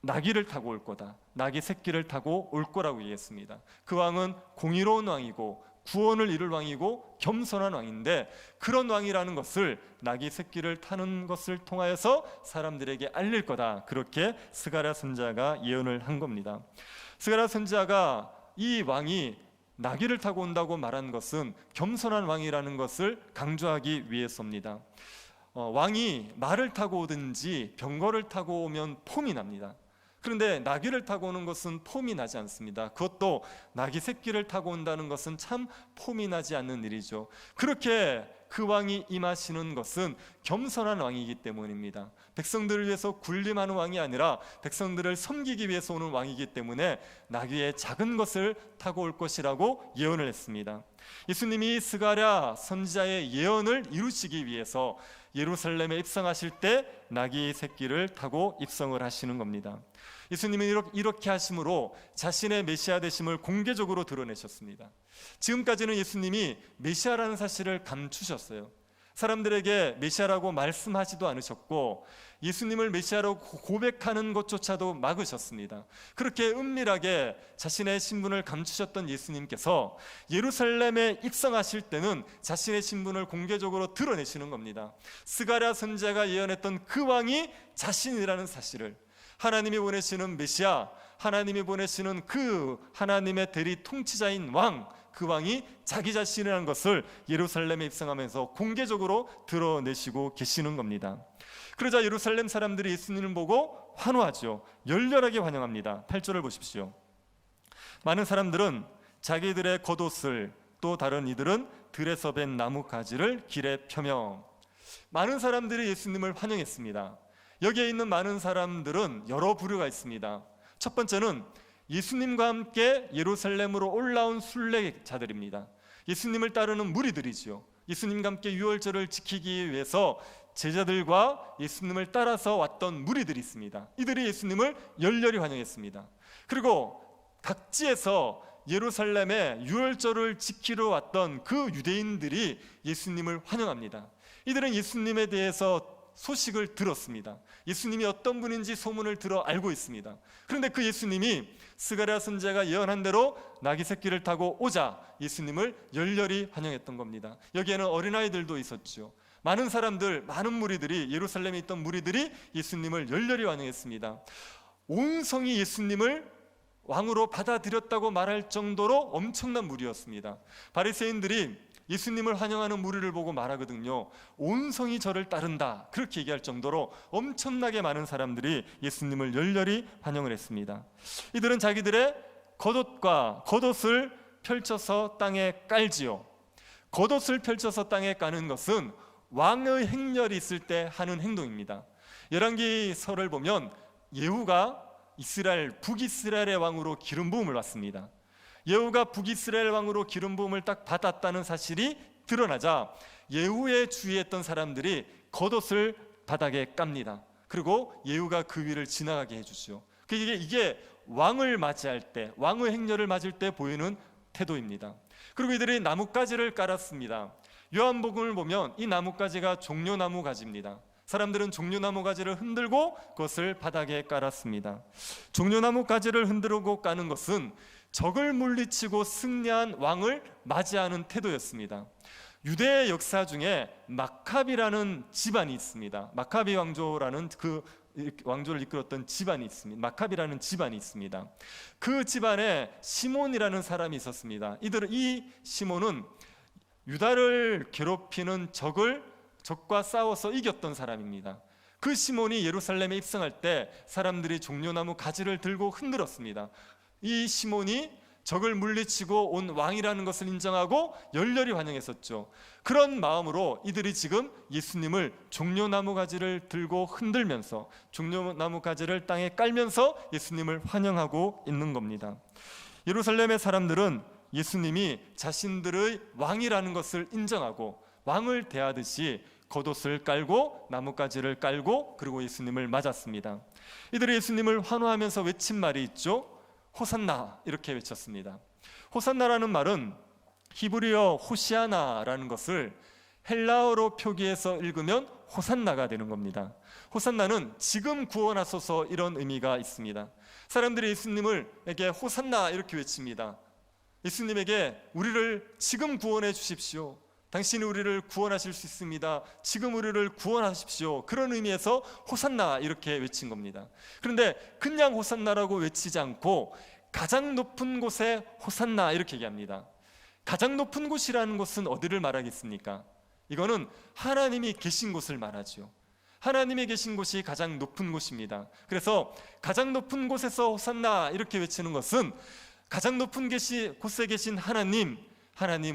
나귀를 타고 올 거다. 나귀 새끼를 타고 올 거라고 얘기했습니다. 그 왕은 공의로운 왕이고 구원을 이룰 왕이고 겸손한 왕인데, 그런 왕이라는 것을 나귀 새끼를 타는 것을 통하여서 사람들에게 알릴 거다. 그렇게 스가랴 선지자가 예언을 한 겁니다. 스가랴 선지자가 이 왕이 나귀를 타고 온다고 말한 것은 겸손한 왕이라는 것을 강조하기 위해서입니다. 왕이 말을 타고 오든지 병거를 타고 오면 폼이 납니다. 그런데 나귀를 타고 오는 것은 폼이 나지 않습니다. 그것도 나귀 새끼를 타고 온다는 것은 참 폼이 나지 않는 일이죠. 그렇게 그 왕이 임하시는 것은 겸손한 왕이기 때문입니다. 백성들을 위해서 군림하는 왕이 아니라 백성들을 섬기기 위해서 오는 왕이기 때문에 나귀의 작은 것을 타고 올 것이라고 예언을 했습니다. 예수님이 스가랴 선지자의 예언을 이루시기 위해서 예루살렘에 입성하실 때 나귀 새끼를 타고 입성을 하시는 겁니다. 예수님은 이렇게 하심으로 자신의 메시아 되심을 공개적으로 드러내셨습니다. 지금까지는 예수님이 메시아라는 사실을 감추셨어요. 사람들에게 메시아라고 말씀하지도 않으셨고 예수님을 메시아로 고백하는 것조차도 막으셨습니다. 그렇게 은밀하게 자신의 신분을 감추셨던 예수님께서 예루살렘에 입성하실 때는 자신의 신분을 공개적으로 드러내시는 겁니다. 스가랴 선지자가 예언했던 그 왕이 자신이라는 사실을, 하나님이 보내시는 메시아, 하나님이 보내시는 그 하나님의 대리 통치자인 왕, 그 왕이 자기 자신이라는 것을 예루살렘에 입성하면서 공개적으로 드러내시고 계시는 겁니다. 그러자 예루살렘 사람들이 예수님을 보고 환호하죠. 열렬하게 환영합니다. 8절을 보십시오. 많은 사람들은 자기들의 겉옷을, 또 다른 이들은 들에서 벤 나무 가지를 길에 펴며, 많은 사람들이 예수님을 환영했습니다. 여기에 있는 많은 사람들은 여러 부류가 있습니다. 첫 번째는 예수님과 함께 예루살렘으로 올라온 순례자들입니다. 예수님을 따르는 무리들이죠. 예수님과 함께 유월절을 지키기 위해서 제자들과 예수님을 따라서 왔던 무리들이 있습니다. 이들이 예수님을 열렬히 환영했습니다. 그리고 각지에서 예루살렘에 유월절을 지키러 왔던 그 유대인들이 예수님을 환영합니다. 이들은 예수님에 대해서 소식을 들었습니다. 예수님이 어떤 분인지 소문을 들어 알고 있습니다. 그런데 그 예수님이 스가랴 선지자가 예언한 대로 나귀 새끼를 타고 오자 예수님을 열렬히 환영했던 겁니다. 여기에는 어린아이들도 있었죠. 많은 사람들, 많은 무리들이, 예루살렘에 있던 무리들이 예수님을 열렬히 환영했습니다. 온 성이 예수님을 왕으로 받아들였다고 말할 정도로 엄청난 무리였습니다. 바리새인들이 예수님을 환영하는 무리를 보고 말하거든요. 온 성이 저를 따른다, 그렇게 얘기할 정도로 엄청나게 많은 사람들이 예수님을 열렬히 환영을 했습니다. 이들은 자기들의 겉옷을 펼쳐서 땅에 깔지요. 겉옷을 펼쳐서 땅에 까는 것은 왕의 행렬이 있을 때 하는 행동입니다. 열왕기서를 보면 예후가 북이스라엘의 왕으로 기름 부음을 받습니다. 예후가 북이스라엘 왕으로 기름 부음을 딱 받았다는 사실이 드러나자 예후의 주위에 있던 사람들이 겉옷을 바닥에 깝니다. 그리고 예후가 그 위를 지나가게 해주죠. 이게 왕을 맞이할 때, 왕의 행렬을 맞을 때 보이는 태도입니다. 그리고 이들이 나뭇가지를 깔았습니다. 요한복음을 보면 이 나뭇가지가 종려나무 가지입니다. 사람들은 종려나무 가지를 흔들고 그것을 바닥에 깔았습니다. 종려나무 가지를 흔들고 까는 것은 적을 물리치고 승리한 왕을 맞이하는 태도였습니다. 유대의 역사 중에 마카비라는 집안이 있습니다. 마카비 왕조라는 그 왕조를 이끌었던 집안이 있습니다. 마카비라는 집안이 있습니다. 그 집안에 시몬이라는 사람이 있었습니다. 이 시몬은 유다를 괴롭히는 적과 싸워서 이겼던 사람입니다. 그 시몬이 예루살렘에 입성할 때 사람들이 종려나무 가지를 들고 흔들었습니다. 이 시몬이 적을 물리치고 온 왕이라는 것을 인정하고 열렬히 환영했었죠. 그런 마음으로 이들이 지금 예수님을 종려나무 가지를 들고 흔들면서 종려나무 가지를 땅에 깔면서 예수님을 환영하고 있는 겁니다. 예루살렘의 사람들은 예수님이 자신들의 왕이라는 것을 인정하고 왕을 대하듯이 겉옷을 깔고 나뭇가지를 깔고 그리고 예수님을 맞았습니다. 이들이 예수님을 환호하면서 외친 말이 있죠. 호산나, 이렇게 외쳤습니다. 호산나라는 말은 히브리어 호시아나라는 것을 헬라어로 표기해서 읽으면 호산나가 되는 겁니다. 호산나는 지금 구원하소서, 이런 의미가 있습니다. 사람들이 예수님에게 호산나 이렇게 외칩니다. 예수님에게 우리를 지금 구원해 주십시오. 당신이 우리를 구원하실 수 있습니다. 지금 우리를 구원하십시오. 그런 의미에서 호산나 이렇게 외친 겁니다. 그런데 그냥 호산나라고 외치지 않고 가장 높은 곳에 호산나 이렇게 얘기합니다. 가장 높은 곳이라는 곳은 어디를 말하겠습니까? 이거는 하나님이 계신 곳을 말하죠. 하나님이 계신 곳이 가장 높은 곳입니다. 그래서 가장 높은 곳에서 호산나 이렇게 외치는 것은 가장 높은 곳에 계신 하나님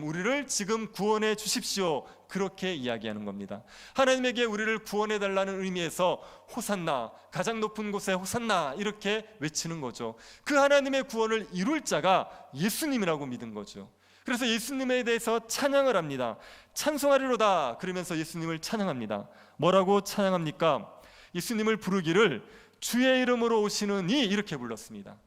우리를 지금 구원해 주십시오, 그렇게 이야기하는 겁니다. 하나님에게 우리를 구원해 달라는 의미에서 호산나, 가장 높은 곳에 호산나 이렇게 외치는 거죠. 그 하나님의 구원을 이룰 자가 예수님이라고 믿은 거죠. 그래서 예수님에 대해서 찬양을 합니다. 찬송하리로다 그러면서 예수님을 찬양합니다. 뭐라고 찬양합니까? 예수님을 부르기를 주의 이름으로 오시는 이, 이렇게 불렀습니다.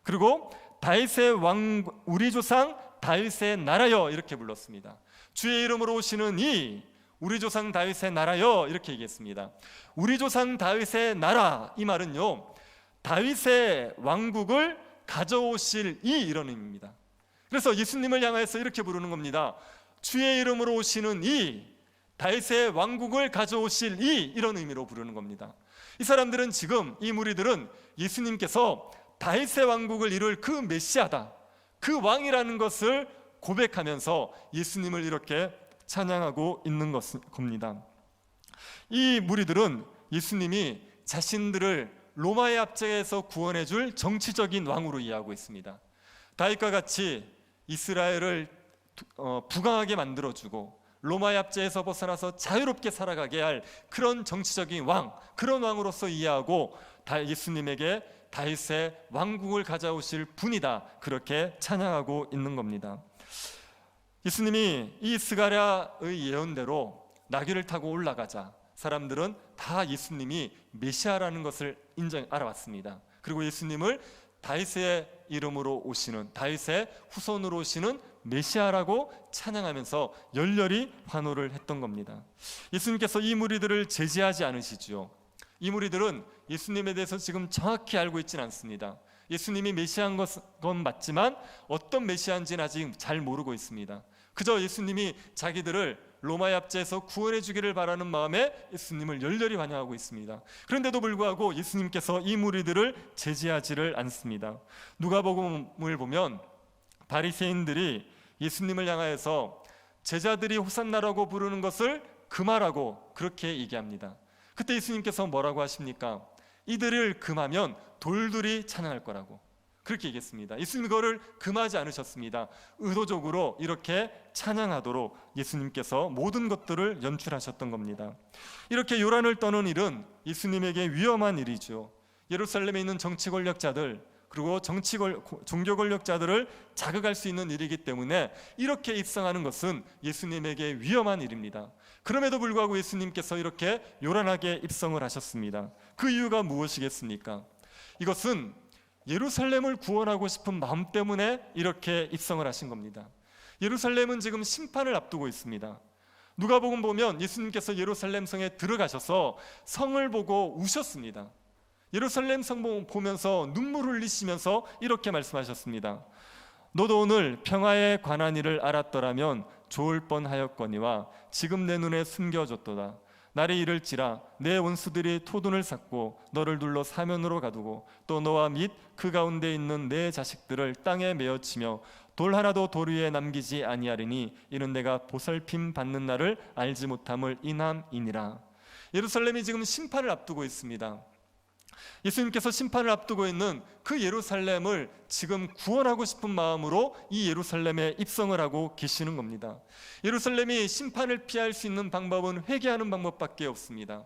그리고 다윗의 왕, 우리 조상 다윗의 나라여, 이렇게 불렀습니다. 주의 이름으로 오시는 이, 우리 조상 다윗의 나라여, 이렇게 얘기했습니다. 우리 조상 다윗의 나라, 이 말은요, 다윗의 왕국을 가져오실 이, 이런 의미입니다. 그래서 예수님을 향해서 이렇게 부르는 겁니다. 주의 이름으로 오시는 이, 다윗의 왕국을 가져오실 이, 이런 의미로 부르는 겁니다. 이 사람들은 지금, 이 무리들은 예수님께서 다윗의 왕국을 이룰 그 메시아다, 그 왕이라는 것을 고백하면서 예수님을 이렇게 찬양하고 있는 겁니다. 이 무리들은 예수님이 자신들을 로마의 압제에서 구원해 줄 정치적인 왕으로 이해하고 있습니다. 다윗과 같이 이스라엘을 부강하게 만들어주고 로마의 압제에서 벗어나서 자유롭게 살아가게 할 그런 정치적인 왕, 그런 왕으로서 이해하고 예수님에게 다윗의 왕국을 가져오실 분이다, 그렇게 찬양하고 있는 겁니다. 예수님이 이 스가랴의 예언대로 나귀를 타고 올라가자 사람들은 다 예수님이 메시아라는 것을 알아왔습니다. 그리고 예수님을 다윗의 이름으로 오시는, 다윗의 후손으로 오시는 메시아라고 찬양하면서 열렬히 환호를 했던 겁니다. 예수님께서 이 무리들을 제지하지 않으시죠. 이 무리들은 예수님에 대해서 지금 정확히 알고 있지는 않습니다. 예수님이 메시아인 건 맞지만 어떤 메시아인지는 아직 잘 모르고 있습니다. 그저 예수님이 자기들을 로마의 압제에서 구원해 주기를 바라는 마음에 예수님을 열렬히 환영하고 있습니다. 그런데도 불구하고 예수님께서 이 무리들을 제지하지를 않습니다. 누가복음을 보면 바리새인들이 예수님을 향하여서 제자들이 호산나라고 부르는 것을 금하라고 그렇게 얘기합니다. 그때 예수님께서 뭐라고 하십니까? 이들을 금하면 돌들이 찬양할 거라고 그렇게 얘기했습니다. 예수님 그거를 금하지 않으셨습니다. 의도적으로 이렇게 찬양하도록 예수님께서 모든 것들을 연출하셨던 겁니다. 이렇게 요란을 떠는 일은 예수님에게 위험한 일이죠. 예루살렘에 있는 정치 권력자들 그리고 종교 권력자들을 자극할 수 있는 일이기 때문에 이렇게 입성하는 것은 예수님에게 위험한 일입니다. 그럼에도 불구하고 예수님께서 이렇게 요란하게 입성을 하셨습니다. 그 이유가 무엇이겠습니까? 이것은 예루살렘을 구원하고 싶은 마음 때문에 이렇게 입성을 하신 겁니다. 예루살렘은 지금 심판을 앞두고 있습니다. 누가복음 보면 예수님께서 예루살렘 성에 들어가셔서 성을 보고 우셨습니다. 예루살렘 성 보면서 눈물을 흘리시면서 이렇게 말씀하셨습니다. 너도 오늘 평화에 관한 일을 알았더라면 좋을 뻔하였거니와 지금 내 눈에 숨겨졌도다. 날이 이를지라 내 원수들이 토둔을 쌓고 너를 둘러 사면으로 가두고 또 너와 및 그 가운데 있는 내 자식들을 땅에 메어치며 돌 하나도 돌 위에 남기지 아니하리니 이는 내가 보살핌 받는 날을 알지 못함을 인함이니라. 예루살렘이 지금 심판을 앞두고 있습니다. 예수님께서 심판을 앞두고 있는 그 예루살렘을 지금 구원하고 싶은 마음으로 이 예루살렘에 입성을 하고 계시는 겁니다. 예루살렘이 심판을 피할 수 있는 방법은 회개하는 방법밖에 없습니다.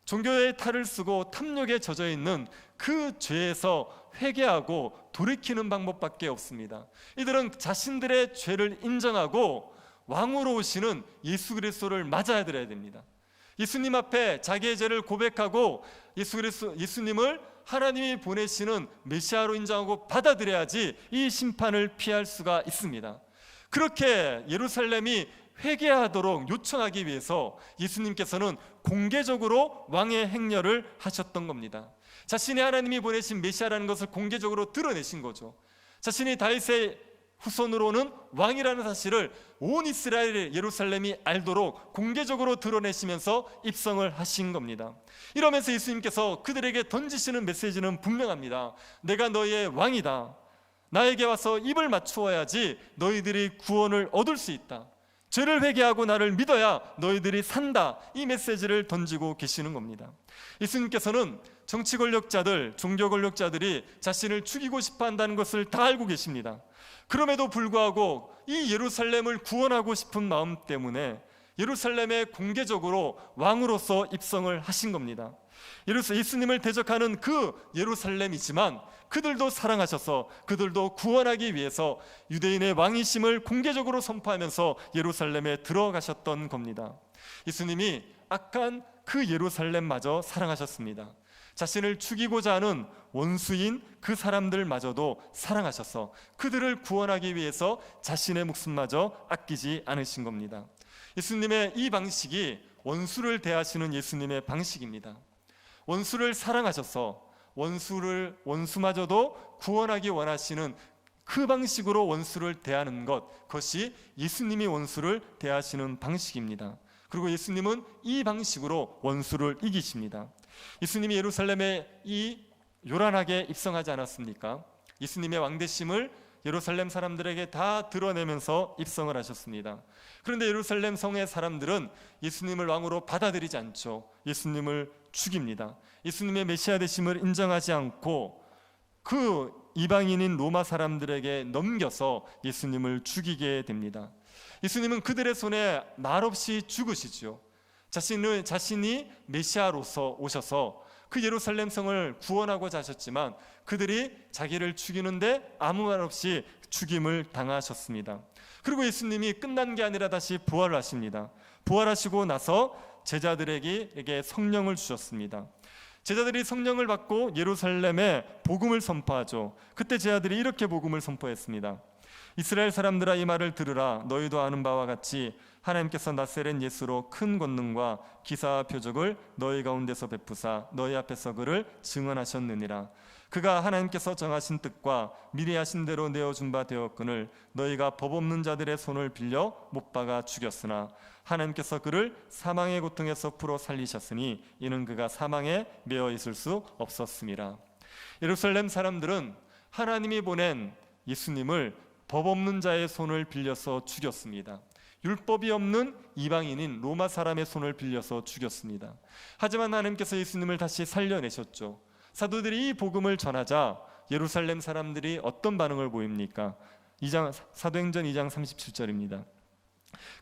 종교의 탈을 쓰고 탐욕에 젖어 있는 그 죄에서 회개하고 돌이키는 방법밖에 없습니다. 이들은 자신들의 죄를 인정하고 왕으로 오시는 예수 그리스도를 맞아들여야 됩니다. 예수님 앞에 자기의 죄를 고백하고 예수님을 하나님이 보내시는 메시아로 인정하고 받아들여야지 이 심판을 피할 수가 있습니다. 그렇게 예루살렘이 회개하도록 요청하기 위해서 예수님께서는 공개적으로 왕의 행렬을 하셨던 겁니다. 자신이 하나님이 보내신 메시아라는 것을 공개적으로 드러내신 거죠. 자신이 다윗의 후손으로는 왕이라는 사실을 온 이스라엘 예루살렘이 알도록 공개적으로 드러내시면서 입성을 하신 겁니다. 이러면서 예수님께서 그들에게 던지시는 메시지는 분명합니다. 내가 너희의 왕이다. 나에게 와서 입을 맞추어야지 너희들이 구원을 얻을 수 있다. 죄를 회개하고 나를 믿어야 너희들이 산다. 이 메시지를 던지고 계시는 겁니다. 예수님께서는 정치 권력자들, 종교 권력자들이 자신을 죽이고 싶어 한다는 것을 다 알고 계십니다. 그럼에도 불구하고 이 예루살렘을 구원하고 싶은 마음 때문에 예루살렘에 공개적으로 왕으로서 입성을 하신 겁니다. 예수님을 대적하는 그 예루살렘이지만 그들도 사랑하셔서 그들도 구원하기 위해서 유대인의 왕이심을 공개적으로 선포하면서 예루살렘에 들어가셨던 겁니다. 예수님이 악한 그 예루살렘마저 사랑하셨습니다. 자신을 죽이고자 하는 원수인 그 사람들마저도 사랑하셔서 그들을 구원하기 위해서 자신의 목숨마저 아끼지 않으신 겁니다. 예수님의 이 방식이 원수를 대하시는 예수님의 방식입니다. 원수를 사랑하셔서 원수마저도 구원하기 원하시는 그 방식으로 원수를 대하는 것, 그것이 예수님이 원수를 대하시는 방식입니다. 그리고 예수님은 이 방식으로 원수를 이기십니다. 예수님이 예루살렘에 이 요란하게 입성하지 않았습니까? 예수님의 왕되심을 예루살렘 사람들에게 다 드러내면서 입성을 하셨습니다. 그런데 예루살렘 성의 사람들은 예수님을 왕으로 받아들이지 않죠. 예수님을 죽입니다. 예수님의 메시아 되심을 인정하지 않고 그 이방인인 로마 사람들에게 넘겨서 예수님을 죽이게 됩니다. 예수님은 그들의 손에 말없이 죽으시죠. 자신이 메시아로서 오셔서 그 예루살렘 성을 구원하고자 하셨지만 그들이 자기를 죽이는데 아무 말 없이 죽임을 당하셨습니다. 그리고 예수님이 끝난 게 아니라 다시 부활을 하십니다. 부활하시고 나서 제자들에게 성령을 주셨습니다. 제자들이 성령을 받고 예루살렘에 복음을 선포하죠. 그때 제자들이 이렇게 복음을 선포했습니다. 이스라엘 사람들아, 이 말을 들으라. 너희도 아는 바와 같이 하나님께서 나사렛 예수로 큰 권능과 기사와 표적을 너희 가운데서 베푸사 너희 앞에서 그를 증언하셨느니라. 그가 하나님께서 정하신 뜻과 미리 하신 대로 내어준 바 되었거늘 너희가 법 없는 자들의 손을 빌려 못 박아 죽였으나 하나님께서 그를 사망의 고통에서 풀어 살리셨으니 이는 그가 사망에 매어 있을 수 없었음이라. 예루살렘 사람들은 하나님이 보낸 예수님을 법 없는 자의 손을 빌려서 죽였습니다. 율법이 없는 이방인인 로마 사람의 손을 빌려서 죽였습니다. 하지만 하나님께서 예수님을 다시 살려내셨죠. 사도들이 이 복음을 전하자 예루살렘 사람들이 어떤 반응을 보입니까? 사도행전 2장 37절입니다.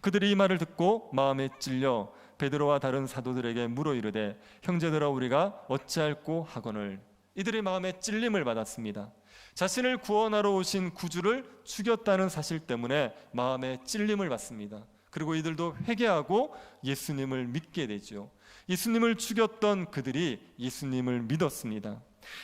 그들이 이 말을 듣고 마음에 찔려 베드로와 다른 사도들에게 물어 이르되 형제들아 우리가 어찌할꼬 하거늘. 이들의 마음에 찔림을 받았습니다. 자신을 구원하러 오신 구주를 죽였다는 사실 때문에 마음에 찔림을 받습니다. 그리고 이들도 회개하고 예수님을 믿게 되죠. 예수님을 죽였던 그들이 예수님을 믿었습니다.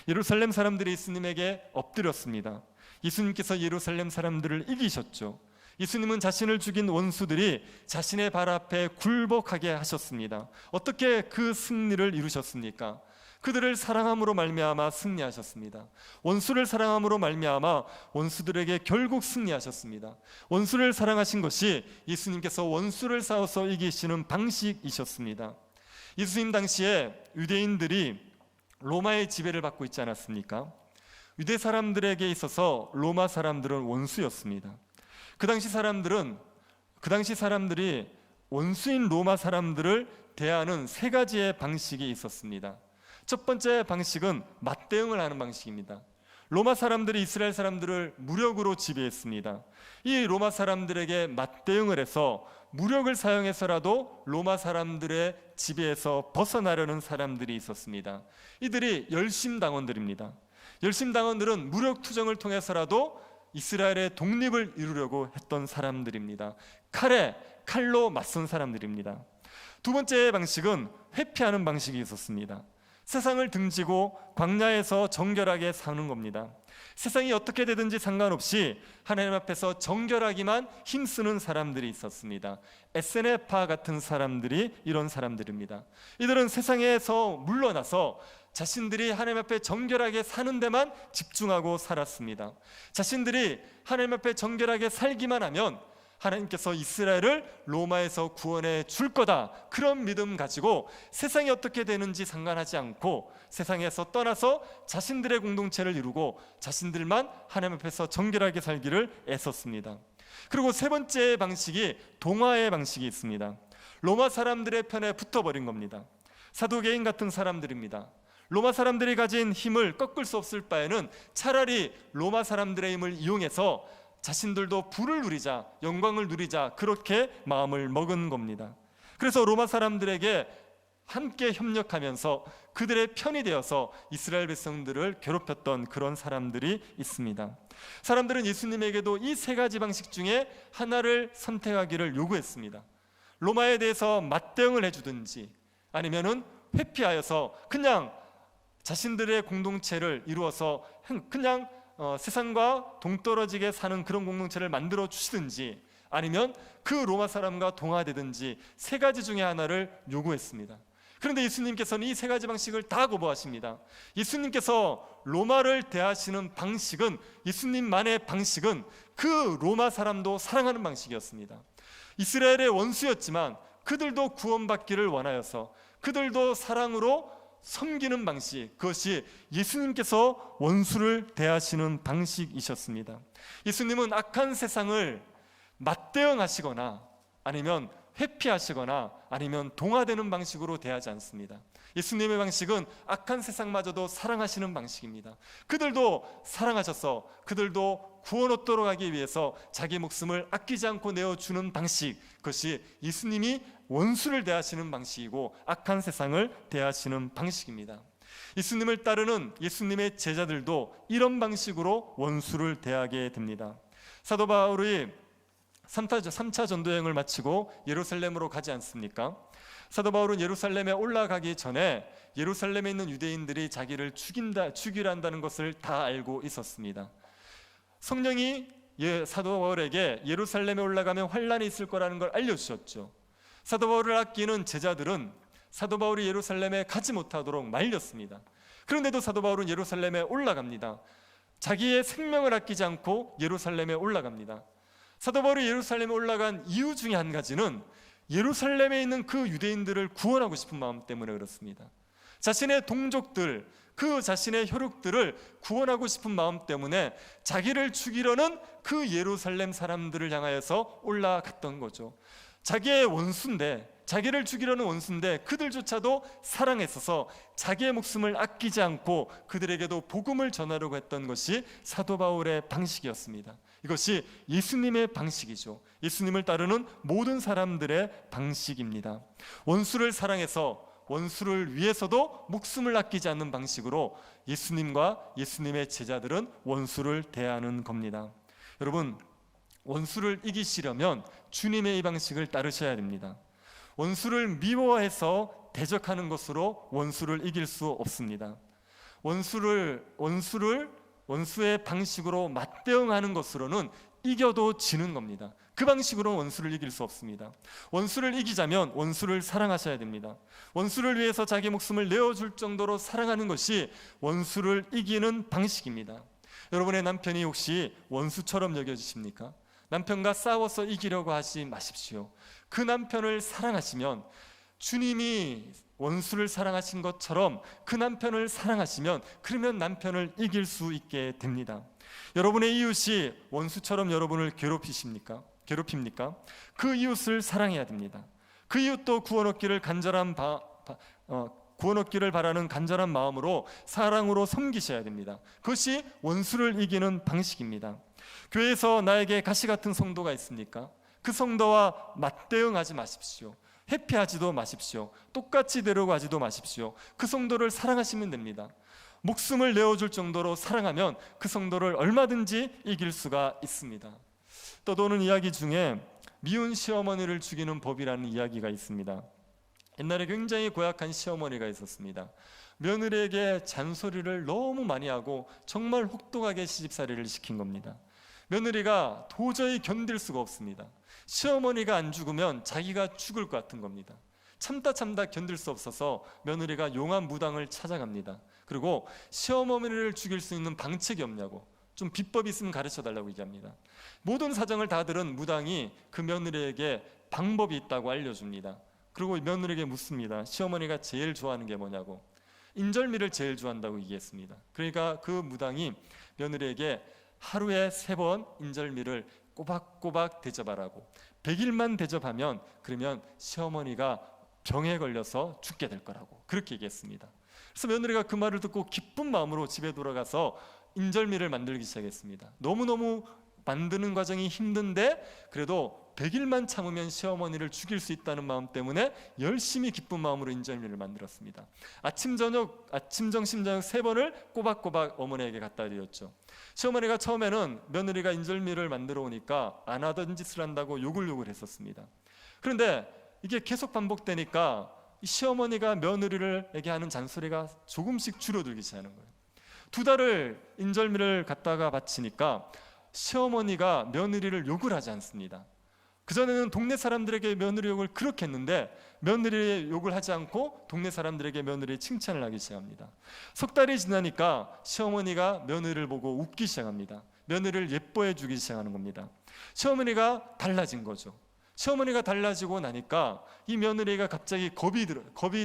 예루살렘 사람들이 예수님에게 엎드렸습니다. 예수님께서 예루살렘 사람들을 이기셨죠. 예수님은 자신을 죽인 원수들이 자신의 발 앞에 굴복하게 하셨습니다. 어떻게 그 승리를 이루셨습니까? 그들을 사랑함으로 말미암아 승리하셨습니다. 원수를 사랑함으로 말미암아 원수들에게 결국 승리하셨습니다. 원수를 사랑하신 것이 예수님께서 원수를 싸워서 이기시는 방식이셨습니다. 예수님 당시에 유대인들이 로마의 지배를 받고 있지 않았습니까? 유대 사람들에게 있어서 로마 사람들은 원수였습니다. 그 당시 사람들이 원수인 로마 사람들을 대하는 세 가지의 방식이 있었습니다. 첫 번째 방식은 맞대응을 하는 방식입니다. 로마 사람들이 이스라엘 사람들을 무력으로 지배했습니다. 이 로마 사람들에게 맞대응을 해서 무력을 사용해서라도 로마 사람들의 지배에서 벗어나려는 사람들이 있었습니다. 이들이 열심당원들입니다. 열심당원들은 무력 투정을 통해서라도 이스라엘의 독립을 이루려고 했던 사람들입니다. 칼로 맞선 사람들입니다. 두 번째 방식은 회피하는 방식이 있었습니다. 세상을 등지고 광야에서 정결하게 사는 겁니다. 세상이 어떻게 되든지 상관없이 하나님 앞에서 정결하기만 힘쓰는 사람들이 있었습니다. 에세네파 같은 사람들이 이런 사람들입니다. 이들은 세상에서 물러나서 자신들이 하나님 앞에 정결하게 사는 데만 집중하고 살았습니다. 자신들이 하나님 앞에 정결하게 살기만 하면 하나님께서 이스라엘을 로마에서 구원해 줄 거다, 그런 믿음 가지고 세상이 어떻게 되는지 상관하지 않고 세상에서 떠나서 자신들의 공동체를 이루고 자신들만 하나님 앞에서 정결하게 살기를 애썼습니다. 그리고 세 번째 방식이 동화의 방식이 있습니다. 로마 사람들의 편에 붙어버린 겁니다. 사두개인 같은 사람들입니다. 로마 사람들이 가진 힘을 꺾을 수 없을 바에는 차라리 로마 사람들의 힘을 이용해서 자신들도 부를 누리자, 영광을 누리자, 그렇게 마음을 먹은 겁니다. 그래서 로마 사람들에게 함께 협력하면서 그들의 편이 되어서 이스라엘 백성들을 괴롭혔던 그런 사람들이 있습니다. 사람들은 예수님에게도 이 세 가지 방식 중에 하나를 선택하기를 요구했습니다. 로마에 대해서 맞대응을 해주든지 아니면은 회피하여서 그냥 자신들의 공동체를 이루어서 그냥 세상과 동떨어지게 사는 그런 공동체를 만들어 주시든지 아니면 그 로마 사람과 동화되든지 세 가지 중에 하나를 요구했습니다. 그런데 예수님께서는 이 세 가지 방식을 다 거부하십니다. 예수님께서 로마를 대하시는 방식은, 예수님만의 방식은 그 로마 사람도 사랑하는 방식이었습니다. 이스라엘의 원수였지만 그들도 구원받기를 원하여서 그들도 사랑으로 섬기는 방식, 그것이 예수님께서 원수를 대하시는 방식이셨습니다. 예수님은 악한 세상을 맞대응하시거나 아니면 회피하시거나 아니면 동화되는 방식으로 대하지 않습니다. 예수님의 방식은 악한 세상마저도 사랑하시는 방식입니다. 그들도 사랑하셔서 그들도 구원 얻도록 하기 위해서 자기 목숨을 아끼지 않고 내어주는 방식, 그것이 예수님이 원수를 대하시는 방식이고 악한 세상을 대하시는 방식입니다. 예수님을 따르는 예수님의 제자들도 이런 방식으로 원수를 대하게 됩니다. 사도 바울이 3차 전도여행을 마치고 예루살렘으로 가지 않습니까? 사도 바울은 예루살렘에 올라가기 전에 예루살렘에 있는 유대인들이 자기를 죽이려 한다는 것을 다 알고 있었습니다. 성령이 사도 바울에게 예루살렘에 올라가면 환란이 있을 거라는 걸 알려주셨죠. 사도 바울을 아끼는 제자들은 사도 바울이 예루살렘에 가지 못하도록 말렸습니다. 그런데도 사도 바울은 예루살렘에 올라갑니다. 자기의 생명을 아끼지 않고 예루살렘에 올라갑니다. 사도 바울이 예루살렘에 올라간 이유 중에 한 가지는 예루살렘에 있는 그 유대인들을 구원하고 싶은 마음 때문에 그렇습니다. 자신의 동족들, 그 자신의 혈육들을 구원하고 싶은 마음 때문에 자기를 죽이려는 그 예루살렘 사람들을 향하여서 올라갔던 거죠. 자기의 원수인데, 자기를 죽이려는 원수인데 그들조차도 사랑했어서 자기의 목숨을 아끼지 않고 그들에게도 복음을 전하려고 했던 것이 사도 바울의 방식이었습니다. 이것이 예수님의 방식이죠. 예수님을 따르는 모든 사람들의 방식입니다. 원수를 사랑해서 원수를 위해서도 목숨을 아끼지 않는 방식으로 예수님과 예수님의 제자들은 원수를 대하는 겁니다. 여러분, 원수를 이기시려면 주님의 이 방식을 따르셔야 됩니다. 원수를 미워해서 대적하는 것으로 원수를 이길 수 없습니다. 원수의 방식으로 맞대응하는 것으로는 이겨도 지는 겁니다. 그 방식으로는 원수를 이길 수 없습니다. 원수를 이기자면 원수를 사랑하셔야 됩니다. 원수를 위해서 자기 목숨을 내어줄 정도로 사랑하는 것이 원수를 이기는 방식입니다. 여러분의 남편이 혹시 원수처럼 여겨지십니까? 남편과 싸워서 이기려고 하지 마십시오. 그 남편을 사랑하시면, 주님이 원수를 사랑하신 것처럼 그 남편을 사랑하시면, 그러면 남편을 이길 수 있게 됩니다. 여러분의 이웃이 원수처럼 여러분을 괴롭힙니까? 그 이웃을 사랑해야 됩니다. 그 이웃도 구원 얻기를 간절한 구원 얻기를 바라는 간절한 마음으로 사랑으로 섬기셔야 됩니다. 그것이 원수를 이기는 방식입니다. 교회에서 나에게 가시 같은 성도가 있습니까? 그 성도와 맞대응하지 마십시오. 회피하지도 마십시오. 똑같이 데려가지도 마십시오. 그 성도를 사랑하시면 됩니다. 목숨을 내어줄 정도로 사랑하면 그 성도를 얼마든지 이길 수가 있습니다. 떠도는 이야기 중에 미운 시어머니를 죽이는 법이라는 이야기가 있습니다. 옛날에 굉장히 고약한 시어머니가 있었습니다. 며느리에게 잔소리를 너무 많이 하고 정말 혹독하게 시집살이를 시킨 겁니다. 며느리가 도저히 견딜 수가 없습니다. 시어머니가 안 죽으면 자기가 죽을 것 같은 겁니다. 참다 견딜 수 없어서 며느리가 용한 무당을 찾아갑니다. 그리고 시어머니를 죽일 수 있는 방책이 없냐고, 좀 비법이 있으면 가르쳐달라고 얘기합니다. 모든 사정을 다 들은 무당이 그 며느리에게 방법이 있다고 알려줍니다. 그리고 며느리에게 묻습니다. 시어머니가 제일 좋아하는 게 뭐냐고. 인절미를 제일 좋아한다고 얘기했습니다. 그러니까 그 무당이 며느리에게 하루에 3번 인절미를 꼬박꼬박 대접하라고, 100일만 대접하면 그러면 시어머니가 병에 걸려서 죽게 될 거라고 그렇게 얘기했습니다. 그래서 며느리가 그 말을 듣고 기쁜 마음으로 집에 돌아가서 인절미를 만들기 시작했습니다. 너무너무 만드는 과정이 힘든데 그래도 100일만 참으면 시어머니를 죽일 수 있다는 마음 때문에 열심히 기쁜 마음으로 인절미를 만들었습니다. 아침 점심 저녁 3번을 꼬박꼬박 어머니에게 갖다 드렸죠. 시어머니가 처음에는 며느리가 인절미를 만들어 오니까 안 하던 짓을 한다고 욕을 했었습니다. 그런데 이게 계속 반복되니까 시어머니가 며느리에게 하는 잔소리가 조금씩 줄어들기 시작하는 거예요. 2달을 인절미를 갖다가 바치니까 시어머니가 며느리를 욕을 하지 않습니다. 그전에는 동네 사람들에게 며느리 욕을 그렇게 했는데 며느리의 욕을 하지 않고 동네 사람들에게 며느리의 칭찬을 하기 시작합니다. 3달이 지나니까 시어머니가 며느리를 보고 웃기 시작합니다. 며느리를 예뻐해 주기 시작하는 겁니다. 시어머니가 달라진 거죠. 시어머니가 달라지고 나니까 이 며느리가 갑자기 겁이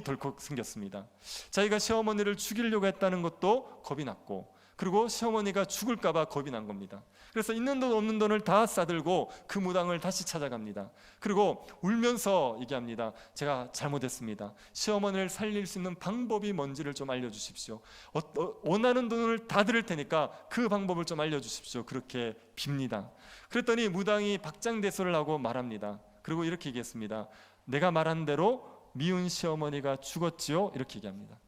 덜컥 생겼습니다. 자기가 시어머니를 죽이려고 했다는 것도 겁이 났고, 그리고 시어머니가 죽을까봐 겁이 난 겁니다. 그래서 있는 돈 없는 돈을 다 싸들고 그 무당을 다시 찾아갑니다. 그리고 울면서 얘기합니다. 제가 잘못했습니다. 시어머니를 살릴 수 있는 방법이 뭔지를 좀 알려주십시오. 원하는 돈을 다 드릴 테니까 그 방법을 좀 알려주십시오. 그렇게 빕니다. 그랬더니 무당이 박장대소를 하고 말합니다. 그리고 이렇게 얘기했습니다. 내가 말한 대로 미운 시어머니가 죽었지요? 이렇게 얘기합니다.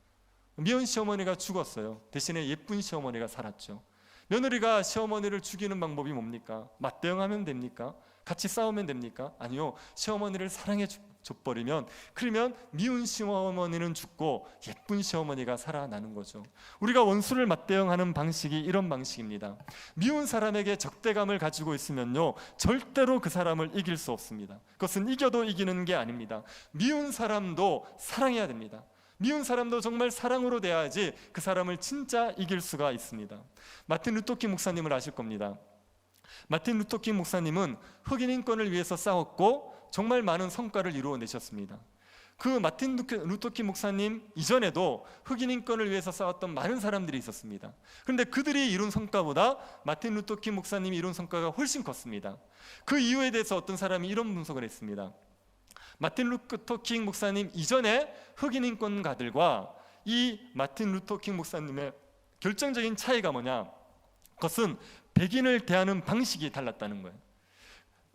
미운 시어머니가 죽었어요. 대신에 예쁜 시어머니가 살았죠. 며느리가 시어머니를 죽이는 방법이 뭡니까? 맞대응하면 됩니까? 같이 싸우면 됩니까? 아니요. 시어머니를 사랑해 줘버리면, 그러면 미운 시어머니는 죽고 예쁜 시어머니가 살아나는 거죠. 우리가 원수를 맞대응하는 방식이 이런 방식입니다. 미운 사람에게 적대감을 가지고 있으면요, 절대로 그 사람을 이길 수 없습니다. 그것은 이겨도 이기는 게 아닙니다. 미운 사람도 사랑해야 됩니다. 미운 사람도 정말 사랑으로 대해야지 그 사람을 진짜 이길 수가 있습니다. 마틴 루터킹 목사님을 아실 겁니다. 마틴 루터킹 목사님은 흑인 인권을 위해서 싸웠고 정말 많은 성과를 이루어내셨습니다. 그 마틴 루터킹 목사님 이전에도 흑인 인권을 위해서 싸웠던 많은 사람들이 있었습니다. 그런데 그들이 이룬 성과보다 마틴 루터킹 목사님이 이룬 성과가 훨씬 컸습니다. 그 이유에 대해서 어떤 사람이 이런 분석을 했습니다. 마틴 루터킹 목사님 이전에 흑인 인권가들과 이 마틴 루터킹 목사님의 결정적인 차이가 뭐냐? 그것은 백인을 대하는 방식이 달랐다는 거예요.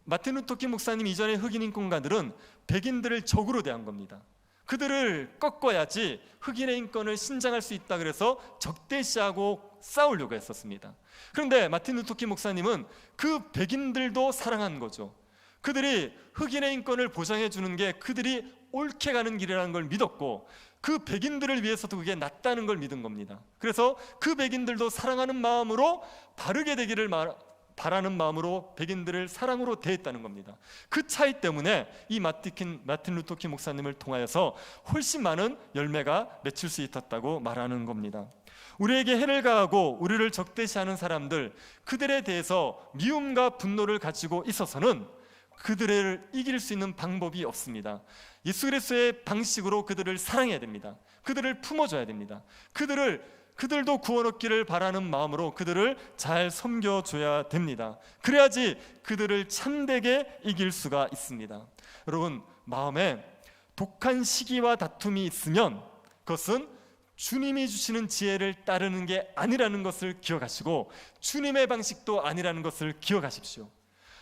마틴 루터킹 목사님 이전의 흑인 인권가들은 백인들을 적으로 대한 겁니다. 그들을 꺾어야지 흑인의 인권을 신장할 수 있다 그래서 적대시하고 싸우려고 했었습니다. 그런데 마틴 루터킹 목사님은 그 백인들도 사랑한 거죠. 그들이 흑인의 인권을 보장해 주는 게 그들이 옳게 가는 길이라는 걸 믿었고, 그 백인들을 위해서도 그게 낫다는 걸 믿은 겁니다. 그래서 그 백인들도 사랑하는 마음으로 바르게 되기를 바라는 마음으로 백인들을 사랑으로 대했다는 겁니다. 그 차이 때문에 이 마틴 루터킹 목사님을 통하여서 훨씬 많은 열매가 맺힐 수 있었다고 말하는 겁니다. 우리에게 해를 가하고 우리를 적대시하는 사람들, 그들에 대해서 미움과 분노를 가지고 있어서는 그들을 이길 수 있는 방법이 없습니다. 예수 그리스도의 방식으로 그들을 사랑해야 됩니다. 그들을 품어줘야 됩니다. 그들도 구원 얻기를 바라는 마음으로 그들을 잘 섬겨줘야 됩니다. 그래야지 그들을 참되게 이길 수가 있습니다. 여러분, 마음에 독한 시기와 다툼이 있으면 그것은 주님이 주시는 지혜를 따르는 게 아니라는 것을 기억하시고 주님의 방식도 아니라는 것을 기억하십시오.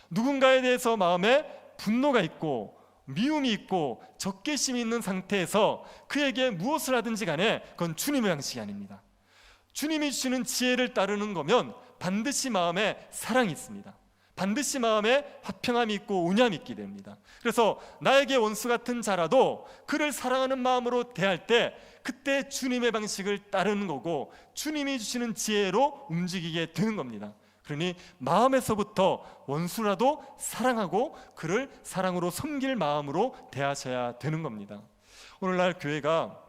누군가에 대해서 마음에 분노가 있고 미움이 있고 적개심이 있는 상태에서 그에게 무엇을 하든지 간에 그건 주님의 방식이 아닙니다. 주님이 주시는 지혜를 따르는 거면 반드시 마음에 사랑이 있습니다. 반드시 마음에 화평함이 있고 온유함이 있게 됩니다. 그래서 나에게 원수 같은 자라도 그를 사랑하는 마음으로 대할 때 그때 주님의 방식을 따르는 거고 주님이 주시는 지혜로 움직이게 되는 겁니다. 그러니 마음에서부터 원수라도 사랑하고 그를 사랑으로 섬길 마음으로 대하셔야 되는 겁니다. 오늘날 교회가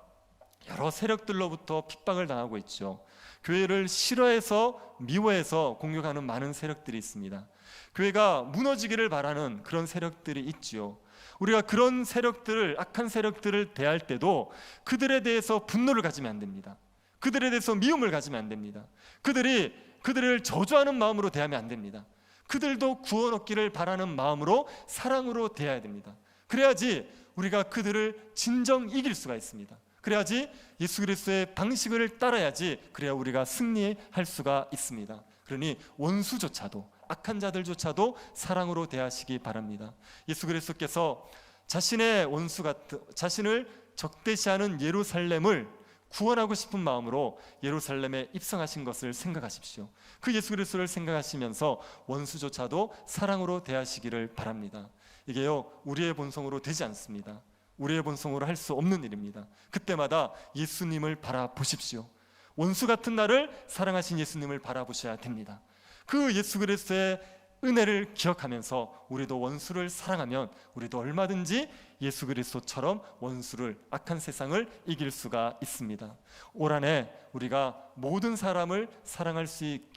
여러 세력들로부터 핍박을 당하고 있죠. 교회를 싫어해서 미워해서 공격하는 많은 세력들이 있습니다. 교회가 무너지기를 바라는 그런 세력들이 있지요. 우리가 그런 세력들을, 악한 세력들을 대할 때도 그들에 대해서 분노를 가지면 안 됩니다. 그들에 대해서 미움을 가지면 안 됩니다. 그들을 저주하는 마음으로 대하면 안 됩니다. 그들도 구원 얻기를 바라는 마음으로 사랑으로 대해야 됩니다. 그래야지 우리가 그들을 진정 이길 수가 있습니다. 그래야지 예수 그리스도의 방식을 따라야지 그래야 우리가 승리할 수가 있습니다. 그러니 원수조차도, 악한 자들조차도 사랑으로 대하시기 바랍니다. 예수 그리스도께서 자신의 원수 같은, 자신을 적대시하는 예루살렘을 구원하고 싶은 마음으로 예루살렘에 입성하신 것을 생각하십시오. 그 예수 그리스도를 생각하시면서 원수조차도 사랑으로 대하시기를 바랍니다. 이게요, 우리의 본성으로 되지 않습니다. 우리의 본성으로 할 수 없는 일입니다. 그때마다 예수님을 바라보십시오. 원수 같은 나를 사랑하신 예수님을 바라보셔야 됩니다. 그 예수 그리스도의 은혜를 기억하면서 우리도 원수를 사랑하면 우리도 얼마든지 예수 그리스도처럼 원수를, 악한 세상을 이길 수가 있습니다. 올 한해 우리가 모든 사람을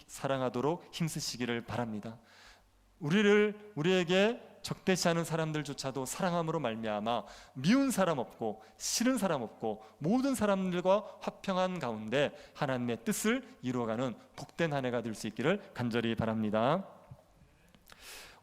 사랑하도록 힘쓰시기를 바랍니다. 우리에게 적대시하는 사람들조차도 사랑함으로 말미암아 미운 사람 없고 싫은 사람 없고 모든 사람들과 화평한 가운데 하나님의 뜻을 이루어가는 복된 한 해가 될 수 있기를 간절히 바랍니다.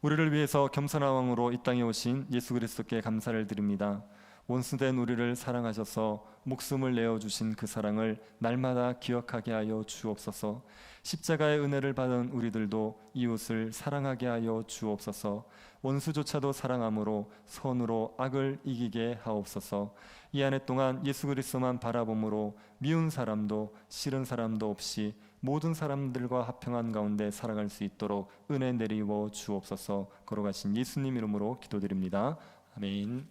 우리를 위해서 겸손한 왕으로 이 땅에 오신 예수 그리스도께 감사를 드립니다. 원수된 우리를 사랑하셔서 목숨을 내어주신 그 사랑을 날마다 기억하게 하여 주옵소서. 십자가의 은혜를 받은 우리들도 이웃을 사랑하게 하여 주옵소서. 원수조차도 사랑함으로 선으로 악을 이기게 하옵소서. 이 한 해 동안 예수 그리스도만 바라봄으로 미운 사람도 싫은 사람도 없이 모든 사람들과 화평한 가운데 살아갈 수 있도록 은혜 내리워 주옵소서. 걸어가신 예수님 이름으로 기도드립니다. 아멘.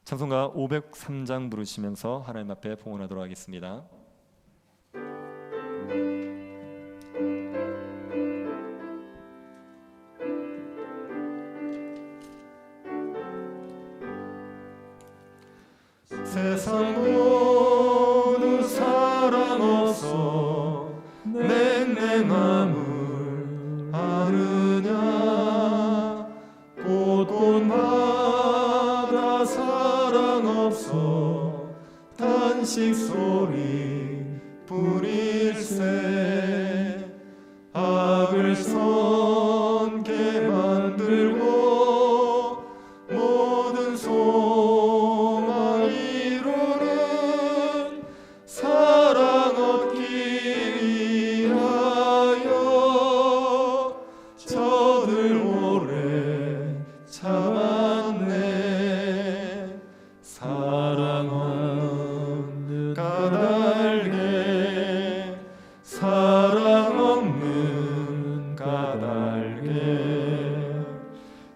찬송가 503장 부르시면서 하나님 앞에 봉헌하도록 하겠습니다. 세상 모두 사랑 없어 냉랭함을 아느냐 곳곳마다 사랑 없어 단식 소리 부릴세 악을 선게 만들고 모든 소망 이루는 사랑 얻기 위하여 저들 오래 참았네. 사랑 없는 까닭에 사랑 없는 까닭에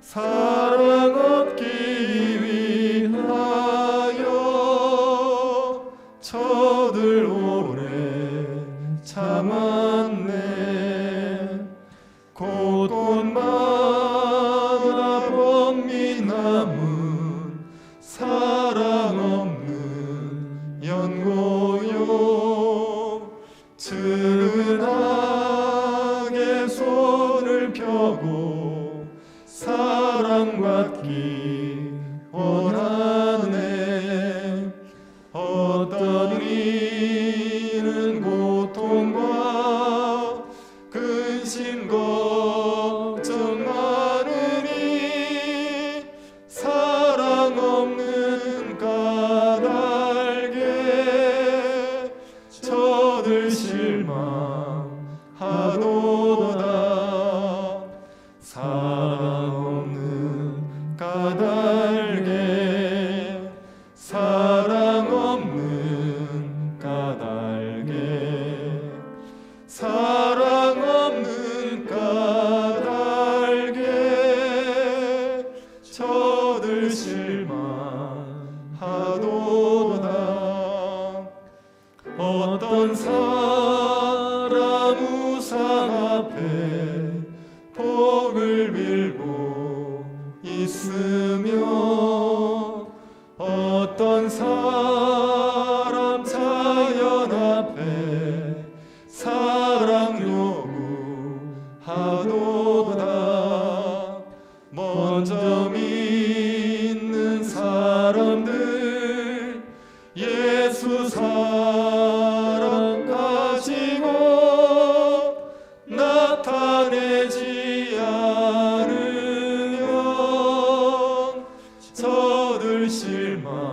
사랑 얻기 위하여 저들 오래 참았네. 곳곳마다 범미 남은 사랑 없는 연고요. 측은하게 손을 펴고 사랑받기 원하네. 어떤 이는 고통과 근심 걱정 많으니 사랑 없는 까닭에 앞에 복을 빌고 있으며 어떤 사람 자연 앞에 사랑 요구하도다. 먼저 믿는 사람들 예수 사랑 가지고 나타내지 않으면 저들 실망하겠네.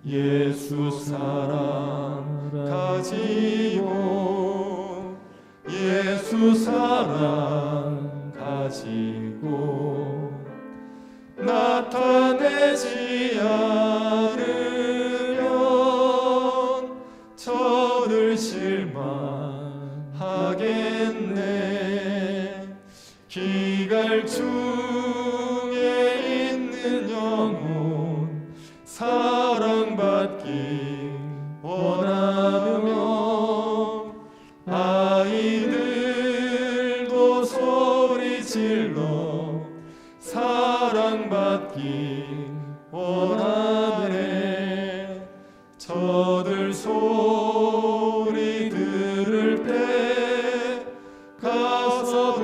예수 사랑 가지고 예수 사랑 가지고 나타내지 않으면 저들 실망하겠네. 기갈 중에 있는 영혼 사랑받기 원하며 아이들도 소리 질러 사랑받기 원하네. 저들 소리 들을 때 가서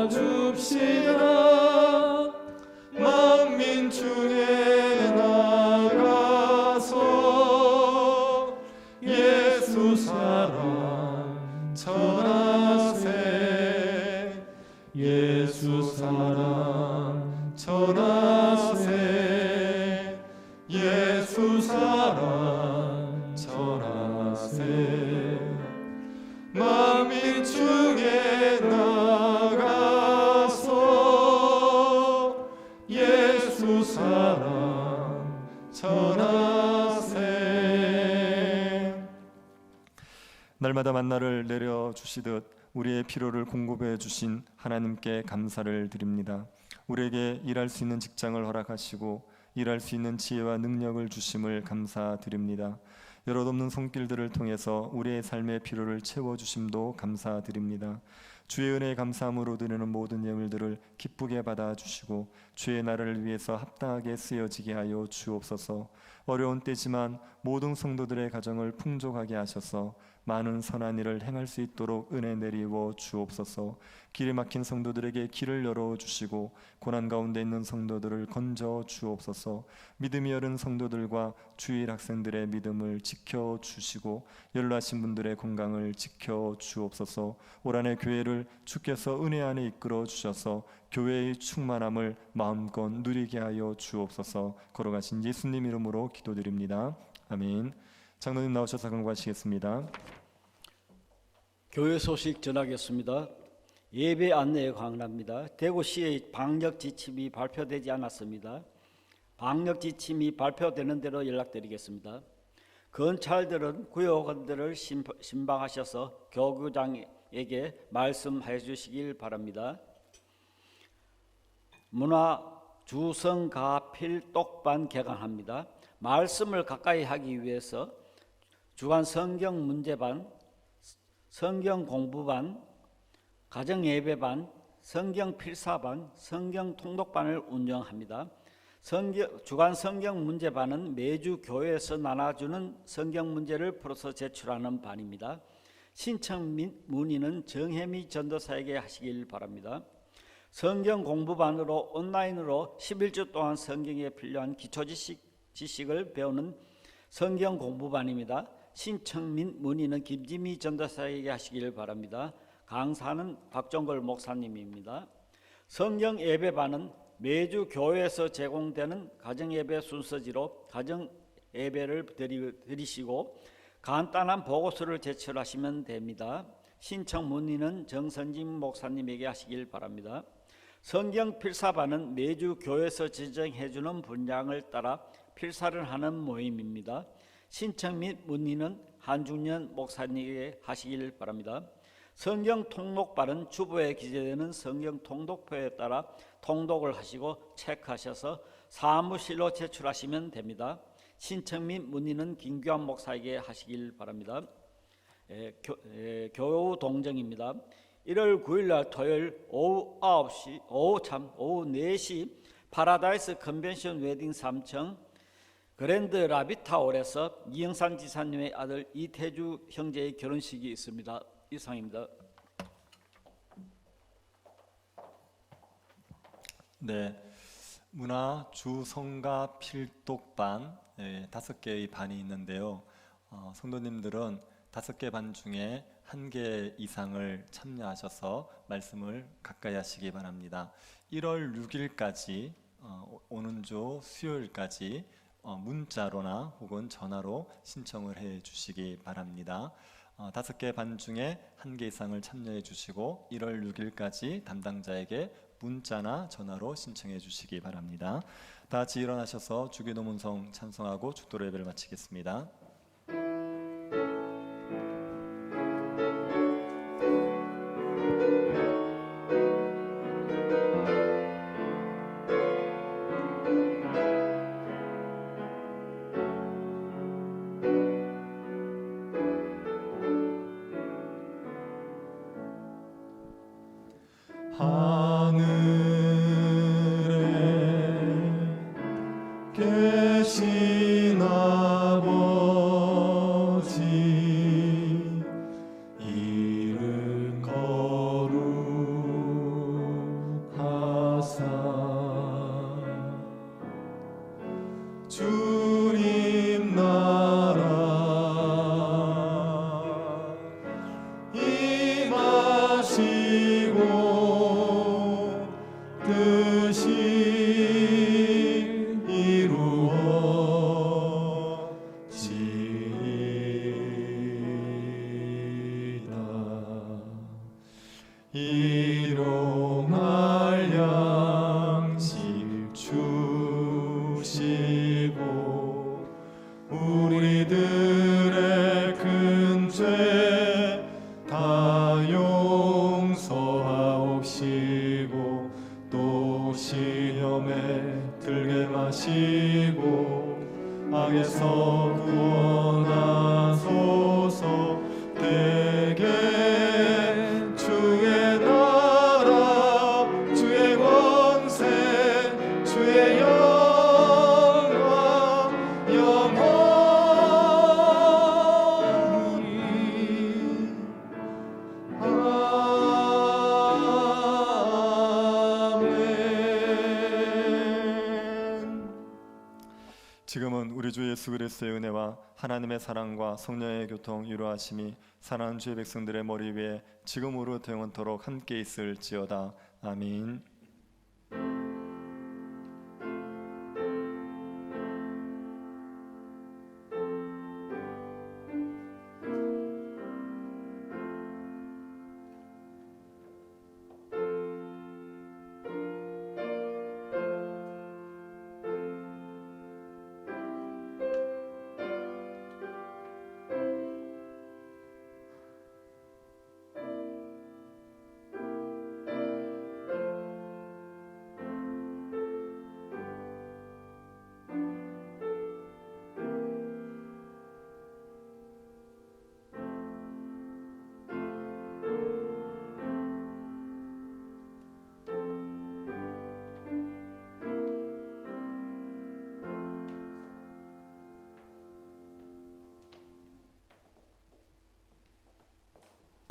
도와줍시다. 만민 중에 나가서 예수 사랑 전하세. 예수 사랑 전하세. 예수 사랑 전하세. 만민 중에 나가서 예수 사랑 전하세. 날마다 만나를 내려주시듯 우리의 필요를 공급해 주신 하나님께 감사를 드립니다. 우리에게 일할 수 있는 직장을 허락하시고 일할 수 있는 지혜와 능력을 주심을 감사드립니다. 여럿 없는 손길들을 통해서 우리의 삶의 필요를 채워주심도 감사드립니다. 주의 은혜에 감사함으로 드리는 모든 예물들을 기쁘게 받아주시고 주의 나라를 위해서 합당하게 쓰여지게 하여 주옵소서. 어려운 때지만 모든 성도들의 가정을 풍족하게 하셔서 많은 선한 일을 행할 수 있도록 은혜 내리워 주옵소서. 길이 막힌 성도들에게 길을 열어주시고 고난 가운데 있는 성도들을 건져 주옵소서. 믿음이 어린 성도들과 주일 학생들의 믿음을 지켜주시고 연로하신 분들의 건강을 지켜주옵소서. 올 한해 교회를 주께서 은혜 안에 이끌어 주셔서 교회의 충만함을 마음껏 누리게 하여 주옵소서. 걸어가신 예수님 이름으로 기도드립니다. 아멘. 장로님 나오셔서 강구하시겠습니다. 교회 소식 전하겠습니다. 예배 안내에 관합니다. 대구시의 방역 지침이 발표되지 않았습니다. 방역 지침이 발표되는 대로 연락드리겠습니다. 검찰들은 구역원들을 신방하셔서 교구장에게 말씀해 주시길 바랍니다. 문화 주성가필 똑반 개강합니다. 말씀을 가까이 하기 위해서 주간 성경 문제반, 성경 공부반, 가정 예배반, 성경 필사반, 성경 통독반을 운영합니다. 주간 성경 문제반은 매주 교회에서 나눠주는 성경 문제를 풀어서 제출하는 반입니다. 신청 및 문의는 정혜미 전도사에게 하시길 바랍니다. 성경 공부반으로 온라인으로 11주 동안 성경에 필요한 기초 지식을 배우는 성경 공부반입니다. 신청 및 문의는 김지미 전도사에게 하시길 바랍니다. 강사는 박종걸 목사님입니다. 성경 예배반은 매주 교회에서 제공되는 가정 예배 순서지로 가정 예배를 드리시고 간단한 보고서를 제출하시면 됩니다. 신청 문의는 정선진 목사님에게 하시길 바랍니다. 성경 필사반은 매주 교회에서 지정해주는 분량을 따라 필사를 하는 모임입니다. 신청 및 문의는 한중년 목사님에게 하시길 바랍니다. 성경 통독반은 주보에 기재되는 성경 통독표에 따라 통독을 하시고 체크하셔서 사무실로 제출하시면 됩니다. 신청 및 문의는 김규환 목사에게 하시길 바랍니다. 교우 동정입니다. 1월 9일 날 토요일 오후 4시 파라다이스 컨벤션 웨딩 3층 그랜드 라비타홀에서 이영산 지사님의 아들 이태주 형제의 결혼식이 있습니다. 이상입니다. 네, 문화 주성가 필독반 5개의 반이 있는데요. 성도님들은 5개 반 중에 1개 이상을 참여하셔서 말씀을 가까이 하시기 바랍니다. 1월 6일까지 오는 주 수요일까지 문자로나 혹은 전화로 신청을 해 주시기 바랍니다. 5개 반 중에 1개 이상을 참여해 주시고 1월 6일까지 담당자에게 문자나 전화로 신청해 주시기 바랍니다. 다 같이 일어나셔서 주기도문성 찬송하고 축도로 예배를 마치겠습니다. 계신 아버지 이름 거룩하사 주님 나라 임하시고 뜻이 일용할 양식 주시고 우리들의 큰 죄 다 용서하옵시고 또 시험에 들게 마시고 악에서 구원하소서. 대개 주의 나라 주의 권세 주의 영광 영원히 아멘. 지금은 우리 주 예수 그리스도의 은혜와 하나님의 사랑과 성령의 교통 이루하심이 사랑하는 주의 백성들의 머리 위에 지금으로 영원토록 함께 있을지어다. 아멘.